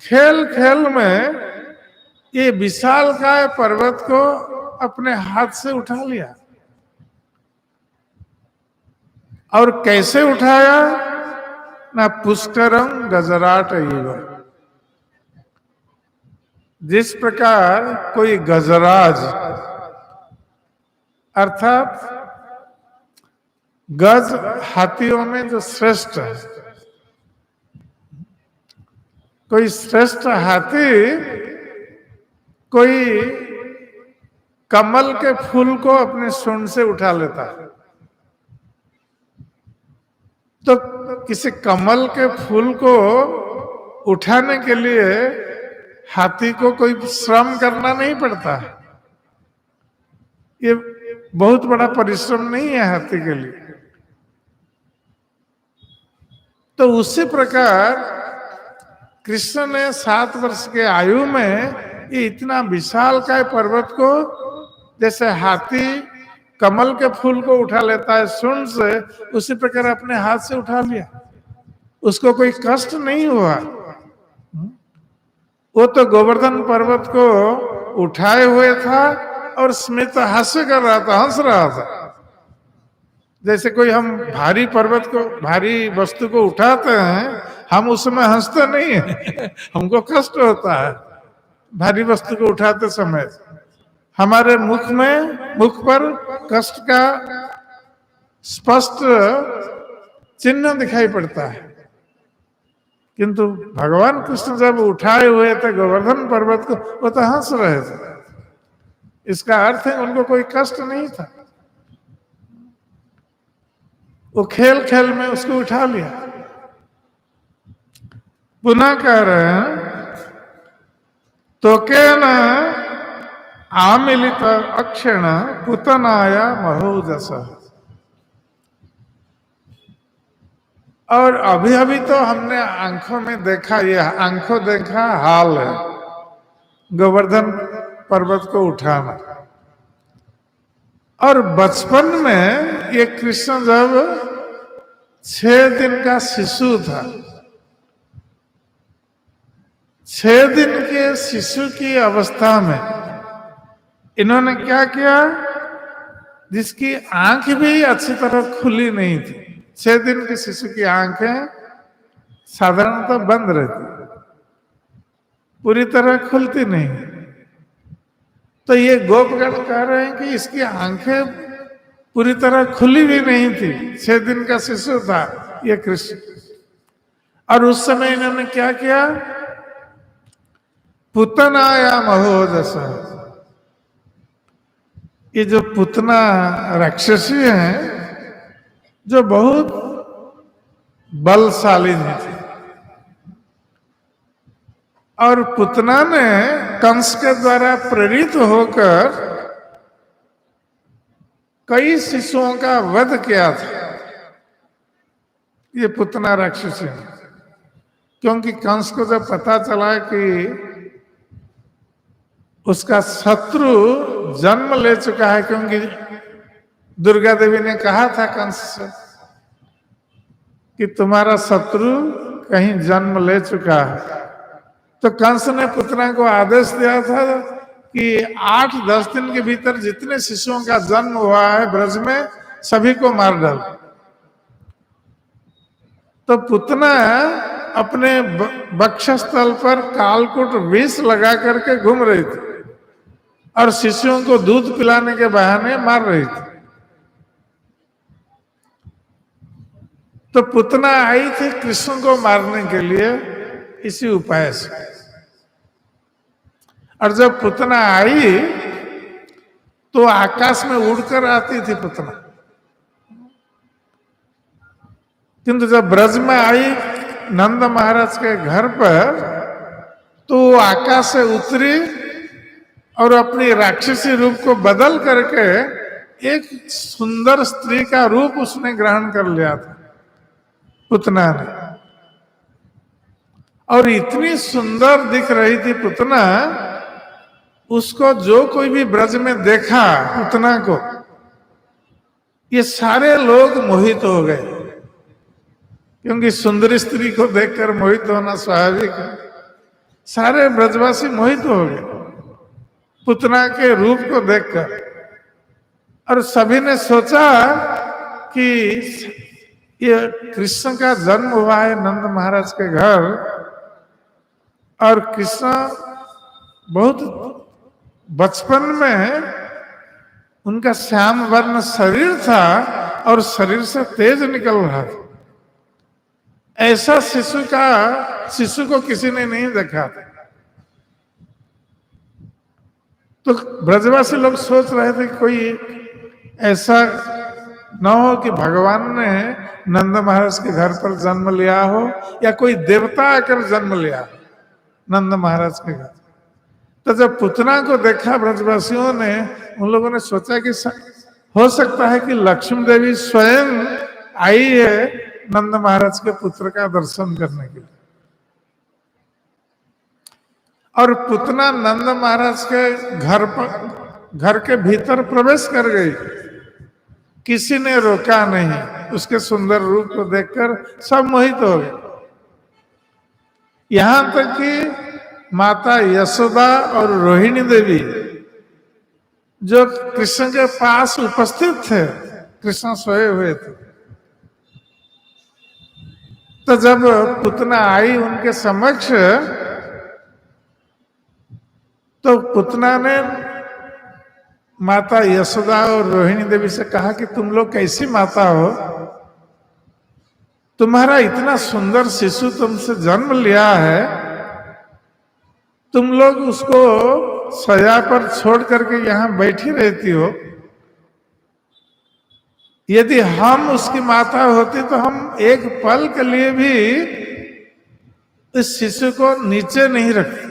खेल खेल में ये विशाल काय पर्वत को अपने हाथ से उठा लिया। और कैसे उठाया, ना पुष्करम गजराट एव, जिस प्रकार कोई गजराज अर्थात गज हाथियों में जो श्रेष्ठ है, कोई श्रेष्ठ हाथी कोई कमल के फूल को अपने सूंड से उठा लेता है, तो किसी कमल के फूल को उठाने के लिए हाथी को कोई श्रम करना नहीं पड़ता। ये बहुत बड़ा परिश्रम नहीं है हाथी के लिए। तो उसी प्रकार कृष्ण ने 7 वर्ष के आयु में ये इतना विशाल काय पर्वत को, जैसे हाथी कमल के फूल को उठा लेता है सूंड से, उसी प्रकार अपने हाथ से उठा लिया। उसको कोई कष्ट नहीं हुआ। वो तो गोवर्धन पर्वत को उठाए हुए था और स्मित हास्य कर रहा था, हंस रहा था। जैसे कोई हम भारी पर्वत को, भारी वस्तु को उठाते हैं, हम उसमें हंसते नहीं है हमको कष्ट होता है भारी वस्तु को उठाते समय। हमारे मुख पर कष्ट का स्पष्ट चिन्ह दिखाई पड़ता है। किंतु भगवान कृष्ण जब उठाए हुए थे गोवर्धन पर्वत को, वो तो हंस रहे थे। इसका अर्थ है उनको कोई कष्ट नहीं था। वो खेल खेल में उसको उठा लिया। पुनः कह रहे हैं, तो के न आमिलित अक्षण पुतनाया महोजस। और अभी अभी तो हमने आंखों में देखा, ये आंखों देखा हाल है गोवर्धन पर्वत को उठाना। और बचपन में ये कृष्ण जब 6 दिन का शिशु था, 6 दिन के शिशु की अवस्था में इन्होंने क्या किया, जिसकी आंख भी अच्छी तरह खुली नहीं थी। 6 दिन के शिशु की आंखें साधारणतः बंद रहती, पूरी तरह खुलती नहीं। तो ये गोपगण कह रहे हैं कि इसकी आंखें पूरी तरह खुली भी नहीं थी। 6 दिन का शिशु था ये कृष्ण। और उस समय इन्होंने क्या किया, पुतनाया महोजस। ये जो पुतना राक्षसी हैं, जो बहुत बलशालिनी थी, और पुतना ने कंस के द्वारा प्रेरित होकर कई शिशुओं का वध किया था। ये पुतना राक्षसी, क्योंकि कंस को जब पता चला कि उसका शत्रु जन्म ले चुका है, क्योंकि दुर्गा देवी ने कहा था कंस से कि तुम्हारा शत्रु कहीं जन्म ले चुका है, तो कंस ने पुतना को आदेश दिया था कि 8-10 दिन के भीतर जितने शिशुओं का जन्म हुआ है ब्रज में, सभी को मार डाल। तो पुतना अपने वक्षस्थल पर कालकूट विष लगा करके घूम रही थी और शिशुओं को दूध पिलाने के बहाने मार रही थी। तो पुतना आई थी कृष्ण को मारने के लिए इसी उपाय से। और जब पुतना आई तो आकाश में उड़कर आती थी पुतना, किंतु जब ब्रज में आई नंद महाराज के घर पर तो वो आकाश से उतरी और अपनी राक्षसी रूप को बदल करके एक सुंदर स्त्री का रूप उसने ग्रहण कर लिया था पुतना ने। और इतनी सुंदर दिख रही थी पुतना, उसको जो कोई भी ब्रज में देखा पुतना को, ये सारे लोग मोहित हो गए, क्योंकि सुंदरी स्त्री को देखकर मोहित होना स्वाभाविक है। सारे ब्रजवासी मोहित हो गए पुतना के रूप को देखकर। और सभी ने सोचा कि ये कृष्ण का जन्म हुआ है नंद महाराज के घर, और कृष्ण बहुत बचपन में उनका श्याम वर्ण शरीर था और शरीर से तेज निकल रहा था। ऐसा शिशु को किसी ने नहीं देखा था। तो ब्रजवासी लोग सोच रहे थे कि कोई ऐसा न हो कि भगवान ने नंद महाराज के घर पर जन्म लिया हो, या कोई देवता आकर जन्म लिया नंद महाराज के घर। तो जब पुतना को देखा ब्रजवासियों ने, उन लोगों ने सोचा कि हो सकता है कि लक्ष्मी देवी स्वयं आई है नंद महाराज के पुत्र का दर्शन करने के लिए। और पुतना नंद महाराज के घर के भीतर प्रवेश कर गई, किसी ने रोका नहीं। उसके सुंदर रूप को देखकर सब मोहित हो गए। यहां तक कि माता यशोदा और रोहिणी देवी जो कृष्ण के पास उपस्थित थे, कृष्ण सोए हुए थे, तो जब पुतना आई उनके समक्ष, तो पुतना ने माता यशोदा और रोहिणी देवी से कहा कि तुम लोग कैसी माता हो, तुम्हारा इतना सुंदर शिशु तुमसे जन्म लिया है, तुम लोग उसको सया पर छोड़ करके यहां बैठी रहती हो। यदि हम उसकी माता होती तो हम एक पल के लिए भी इस शिशु को नीचे नहीं रखते,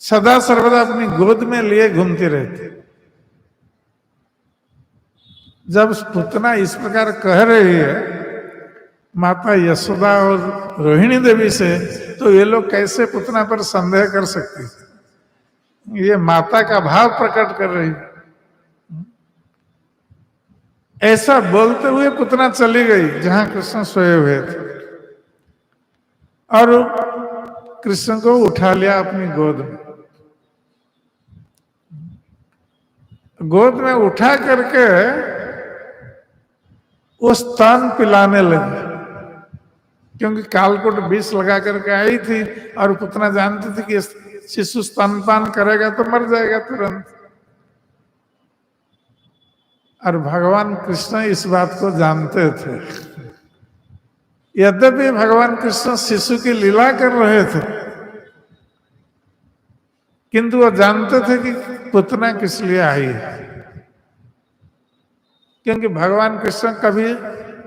सदा सर्वदा अपनी गोद में लिए घूमती रहती। जब पुतना इस प्रकार कह रही है माता यशोदा और रोहिणी देवी से, तो ये लोग कैसे पुतना पर संदेह कर सकती है? ये माता का भाव प्रकट कर रही है। ऐसा बोलते हुए पुतना चली गई जहां कृष्ण सोए हुए थे, और कृष्ण को उठा लिया अपनी गोद में। गोद में उठा करके वो स्तन पिलाने लगी, क्योंकि कालकोट विष लगा करके आई थी और पुतना जानती थी कि शिशु स्तनपान करेगा तो मर जाएगा तुरंत। और भगवान कृष्ण इस बात को जानते थे। यद्यपि भगवान कृष्ण शिशु की लीला कर रहे थे, किंतु वो जानते थे कि पुतना किस लिए आई है। क्योंकि भगवान कृष्ण कभी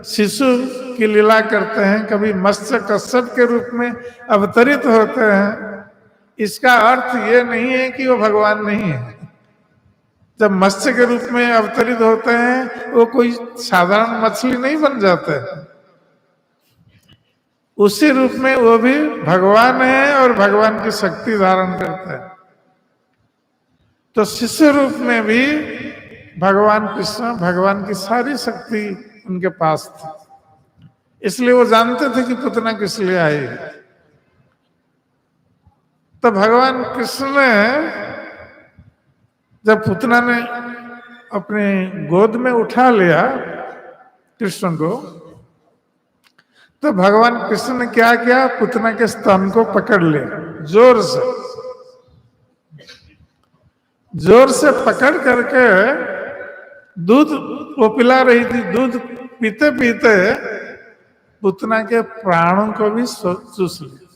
शिशु की लीला करते हैं, कभी मत्स्य कश्यप के रूप में अवतरित होते हैं। इसका अर्थ ये नहीं है कि वो भगवान नहीं है। जब मत्स्य के रूप में अवतरित होते हैं, वो कोई साधारण मछली नहीं बन जाते, उसी रूप में वो भी भगवान है और भगवान की शक्ति धारण करते हैं। तो शिशु रूप में भी भगवान कृष्ण, भगवान की सारी शक्ति उनके पास थी, इसलिए वो जानते थे कि पुतना किस लिए आई। तो भगवान कृष्ण ने जब पुतना ने अपने गोद में उठा लिया कृष्ण को, तो भगवान कृष्ण ने क्या किया, पुतना के स्तन को पकड़ लिया जोर से पकड़ करके दूध वो पिला रही थी। दूध पीते पीते पुतना के प्राणों को भी चूस लिया।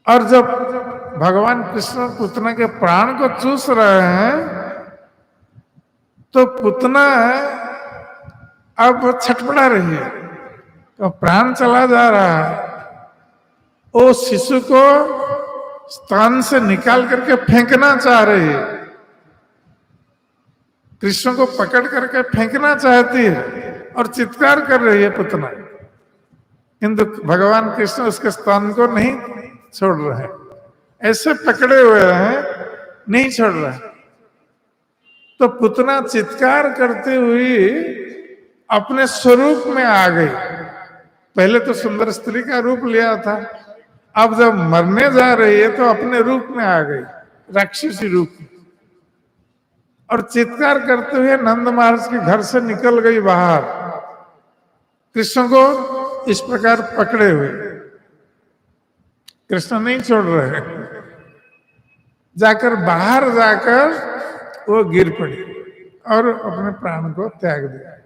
और जब भगवान कृष्ण पुतना के प्राण को चूस रहे हैं तो पुतना अब छटपटा रही है, तो प्राण चला जा रहा है। वो शिशु को स्तन से निकाल करके फेंकना चाह रही है, कृष्ण को पकड़ करके फेंकना चाहती है और चित्कार कर रही है पुतना, किंतु भगवान कृष्ण उसके स्तन को नहीं छोड़ रहे हैं, ऐसे पकड़े हुए हैं, नहीं छोड़ रहे। तो पुतना चित्कार करती हुई अपने स्वरूप में आ गई। पहले तो सुंदर स्त्री का रूप लिया था, अब जब मरने जा रही है तो अपने रूप में आ गई, राक्षसी रूप में, और चित्कार करते हुए नंद महाराज के घर से निकल गई बाहर, कृष्ण को इस प्रकार पकड़े हुए। कृष्ण नहीं छोड़ रहे, जाकर बाहर जाकर वो गिर पड़ी और अपने प्राण को त्याग दिया,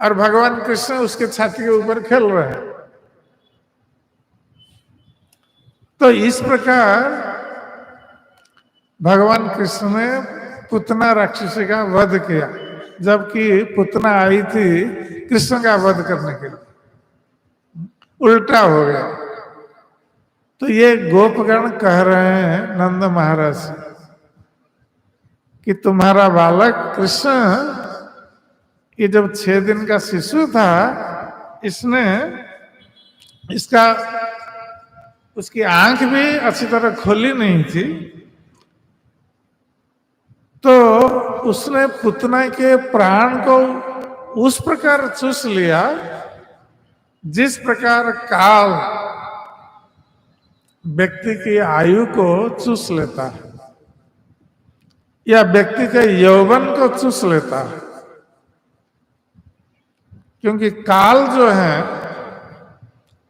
और भगवान कृष्ण उसके छाती के ऊपर खेल रहे हैं। तो इस प्रकार भगवान कृष्ण ने पुतना राक्षसी का वध किया, जबकि पुतना आई थी कृष्ण का वध करने के लिए, उल्टा हो गया। तो ये गोपगण कह रहे हैं नंद महाराज से कि तुम्हारा बालक कृष्ण ये जब 6 दिन का शिशु था, इसने इसका उसकी आंख भी अच्छी तरह खोली नहीं थी, तो उसने पुतना के प्राण को उस प्रकार चूस लिया जिस प्रकार काल व्यक्ति की आयु को चूस लेता है या व्यक्ति के यौवन को चूस लेता है। क्योंकि काल जो है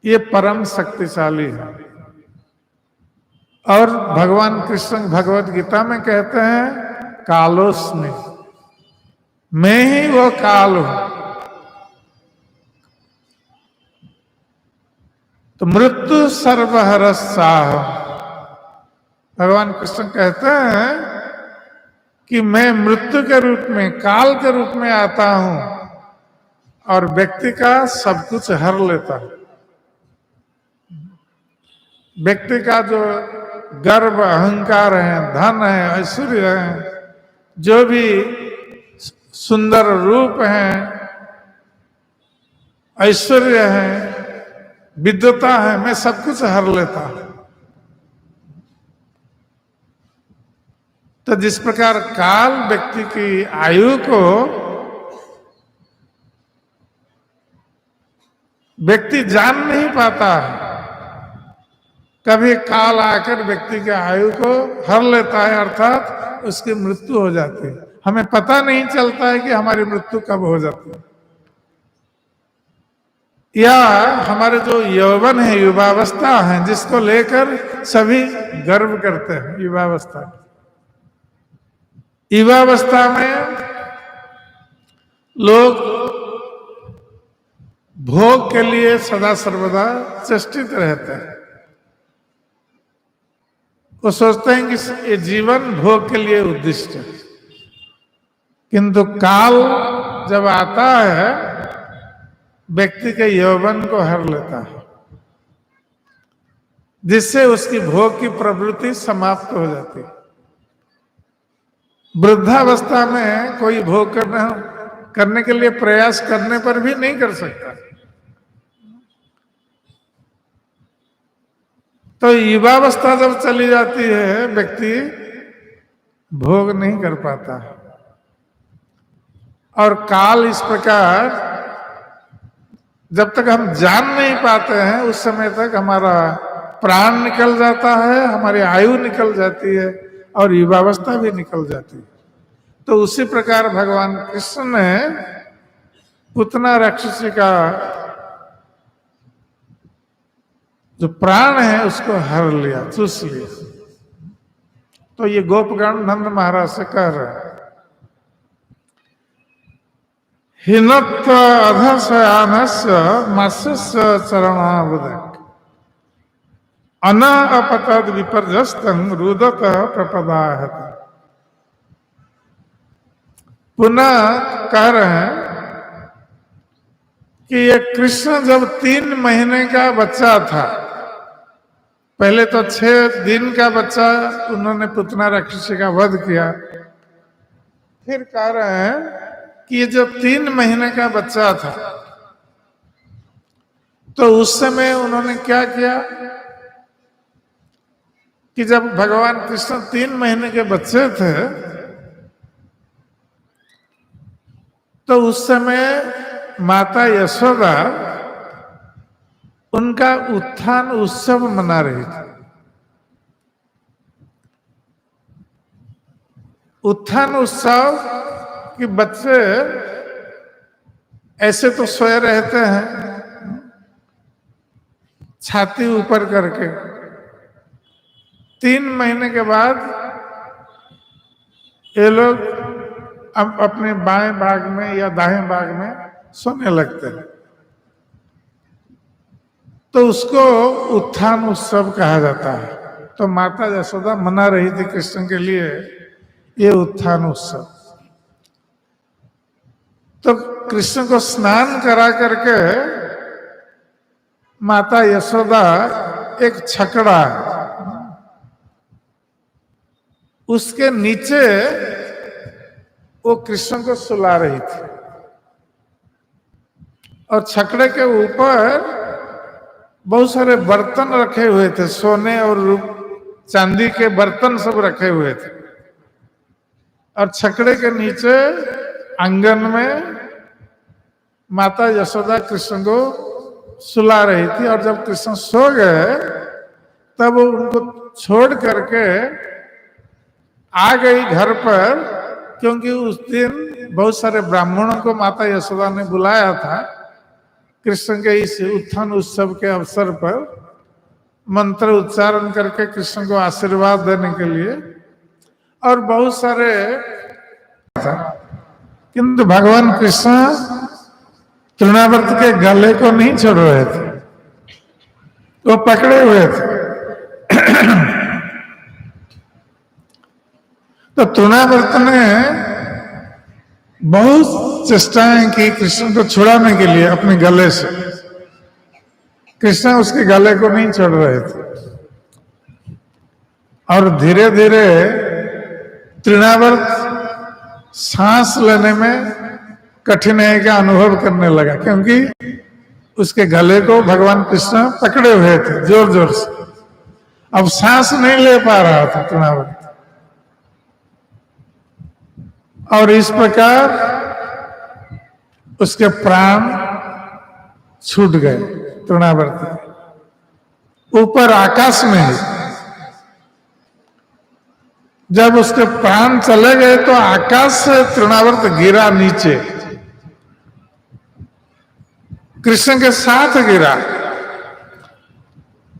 ये परम शक्तिशाली है, और भगवान कृष्ण भगवत गीता में कहते हैं कालोस्मि, मैं ही वो काल हूं। तो मृत्यु सर्वहरस्साह, भगवान कृष्ण कहते हैं कि मैं मृत्यु के रूप में, काल के रूप में आता हूं और व्यक्ति का सब कुछ हर लेता हूं। व्यक्ति का जो गर्व अहंकार है, धन है, ऐश्वर्य है, जो भी सुंदर रूप है, ऐश्वर्य है, विद्वता है, मैं सब कुछ हर लेता हूं। तो जिस प्रकार काल व्यक्ति की आयु को व्यक्ति जान नहीं पाता है, कभी काल आकर व्यक्ति के आयु को हर लेता है, अर्थात उसकी मृत्यु हो जाती है। हमें पता नहीं चलता है कि हमारी मृत्यु कब हो जाती है। या हमारे जो यौवन है, युवावस्था है, जिसको लेकर सभी गर्व करते हैं, युवावस्था, युवावस्था में लोग भोग के लिए सदा सर्वदा चेष्टित रहते हैं। वो सोचते हैं कि ये जीवन भोग के लिए उद्दिष्ट है, किंतु काल जब आता है व्यक्ति के यौवन को हर लेता है, जिससे उसकी भोग की प्रवृत्ति समाप्त हो जाती है। वृद्धावस्था में कोई भोग करने के लिए प्रयास करने पर भी नहीं कर सकता। तो युवावस्था जब चली जाती है व्यक्ति भोग नहीं कर पाता, और काल इस प्रकार जब तक हम जान नहीं पाते हैं उस समय तक हमारा प्राण निकल जाता है, हमारी आयु निकल जाती है और युवावस्था भी निकल जाती है। तो उसी प्रकार भगवान कृष्ण ने पुतना राक्षसी का जो प्राण है उसको हर लिया, चूस लिया। तो ये गोपगण नंद महाराज से कह रहे हैं, हिनत्व अधशयानस्य मत्स्य चरणावदक अन अपतद विपर्यस्तं रुदत प्रपदाहत। पुनः कह रहे हैं कि ये कृष्ण जब 3 महीने का बच्चा था, पहले तो 6 दिन का बच्चा उन्होंने पुतना राक्षसी का वध किया, फिर कह रहे हैं कि ये जब 3 महीने का बच्चा था तो उस समय उन्होंने क्या किया कि जब भगवान कृष्ण 3 महीने के बच्चे थे तो उस समय माता यशोदा उनका उत्थान उत्सव मना रही थी। उत्थान उत्सव कि बच्चे ऐसे तो सोए रहते हैं छाती ऊपर करके, 3 महीने के बाद ये लोग अब अपने बाएं भाग में या दाएं भाग में सोने लगते हैं, तो उसको उत्थान उत्सव कहा जाता है। तो माता यशोदा मना रही थी कृष्ण के लिए ये उत्थान उत्सव। तो कृष्ण को स्नान करा करके माता यशोदा एक छकड़ा उसके नीचे वो कृष्ण को सुला रही थी और छकड़े के ऊपर बहुत सारे बर्तन रखे हुए थे, सोने और चांदी के बर्तन सब रखे हुए थे, और छकड़े के नीचे आंगन में माता यशोदा कृष्ण को सुला रही थी। और जब कृष्ण सो गए तब वो उनको छोड़ करके आ गई घर पर, क्योंकि उस दिन बहुत सारे ब्राह्मणों को माता यशोदा ने बुलाया था कृष्ण के इस उत्थान उत्सव के अवसर पर मंत्र उच्चारण करके कृष्ण को आशीर्वाद देने के लिए, और बहुत सारे था। किंतु भगवान कृष्ण तृणावर्त के गले को नहीं छोड़ रहे थे, वो पकड़े हुए थे। तो तृणावर्त ने बहुत चेष्टाएं की कृष्ण को छुड़ाने के लिए अपने गले से, कृष्ण उसके गले को नहीं छोड़ रहे थे। और धीरे धीरे तृणावर्त सांस लेने में कठिनाई का अनुभव करने लगा, क्योंकि उसके गले को भगवान कृष्ण पकड़े हुए थे जोर जोर से, अब सांस नहीं ले पा रहा था तृणावर्त। और इस प्रकार उसके प्राण छूट गए तृणावर्त ऊपर आकाश में ही। जब उसके प्राण चले गए तो आकाश से तृणावर्त गिरा नीचे, कृष्ण के साथ गिरा,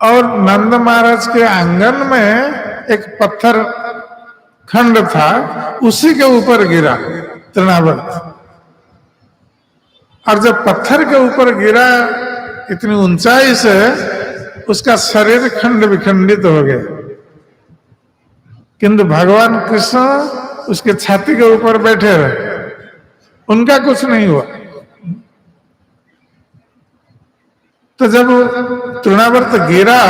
और नंद महाराज के आंगन में एक पत्थर खंड था, उसी के ऊपर गिरा तृणावर्त। और जब पत्थर के ऊपर गिरा इतनी ऊंचाई से, उसका शरीर खंड विखंडित हो गया, किंतु भगवान कृष्ण उसके छाती के ऊपर बैठे रहे, उनका कुछ नहीं हुआ। तो जब तृणावर्त गिरा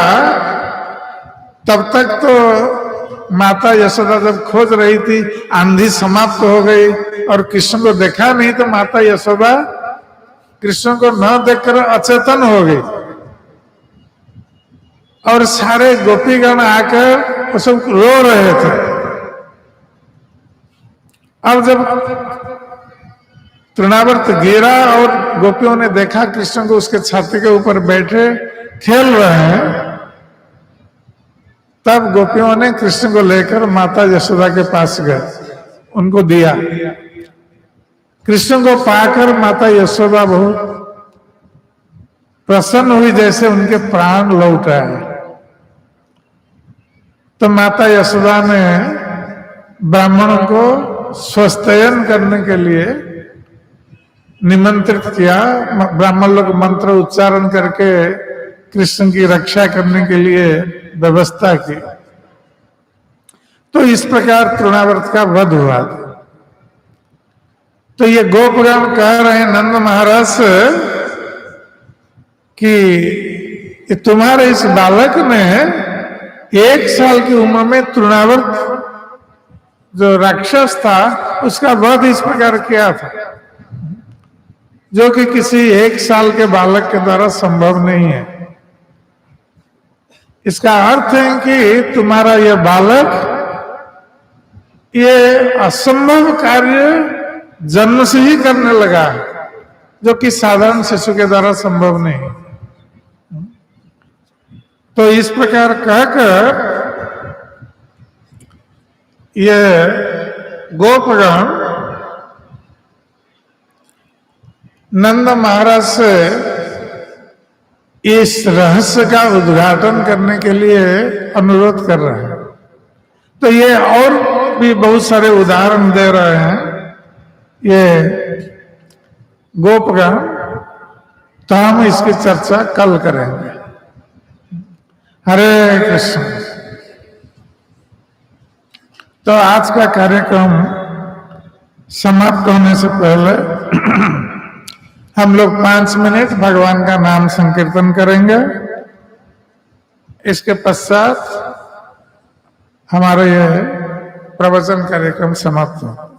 तब तक तो माता यशोदा जब खोज रही थी, आंधी समाप्त हो गई और कृष्ण को देखा नहीं, तो माता यशोदा कृष्ण को न देखकर अचेतन हो गई, और सारे गोपीगण आकर वो सब रो रहे थे। अब जब तृणावर्त गिरा और गोपियों ने देखा कृष्ण को उसके छाती के ऊपर बैठे खेल रहे हैं, तब गोपियों ने कृष्ण को लेकर माता यशोदा के पास गए, उनको दिया। कृष्ण को पाकर माता यशोदा बहुत प्रसन्न हुई, जैसे उनके प्राण लौट आए। तो माता यशोदा ने ब्राह्मणों को स्वस्थयन करने के लिए निमंत्रित किया, ब्राह्मण लोग मंत्र उच्चारण करके कृष्ण की रक्षा करने के लिए व्यवस्था की। तो इस प्रकार तृणावर्त का वध हुआ। तो ये गोपगण कह रहे हैं नंद महाराज से कि तुम्हारे इस बालक ने 1 साल की उम्र में तृणावर्त जो राक्षस था उसका वध इस प्रकार किया था, जो कि किसी 1 साल के बालक के द्वारा संभव नहीं है। इसका अर्थ है कि तुम्हारा यह बालक ये असंभव कार्य जन्म से ही करने लगा, जो कि साधारण शिशु के द्वारा संभव नहीं। तो इस प्रकार कहकर ये गोपगण नंद महाराज से इस रहस्य का उद्घाटन करने के लिए अनुरोध कर रहे हैं। तो ये और भी बहुत सारे उदाहरण दे रहे हैं ये गोपगण, तो हम इसकी चर्चा कल करेंगे। हरे कृष्ण। तो आज का कार्यक्रम समाप्त होने से पहले हम लोग 5 मिनट भगवान का नाम संकीर्तन करेंगे। इसके पश्चात हमारा यह प्रवचन कार्यक्रम समाप्त हो।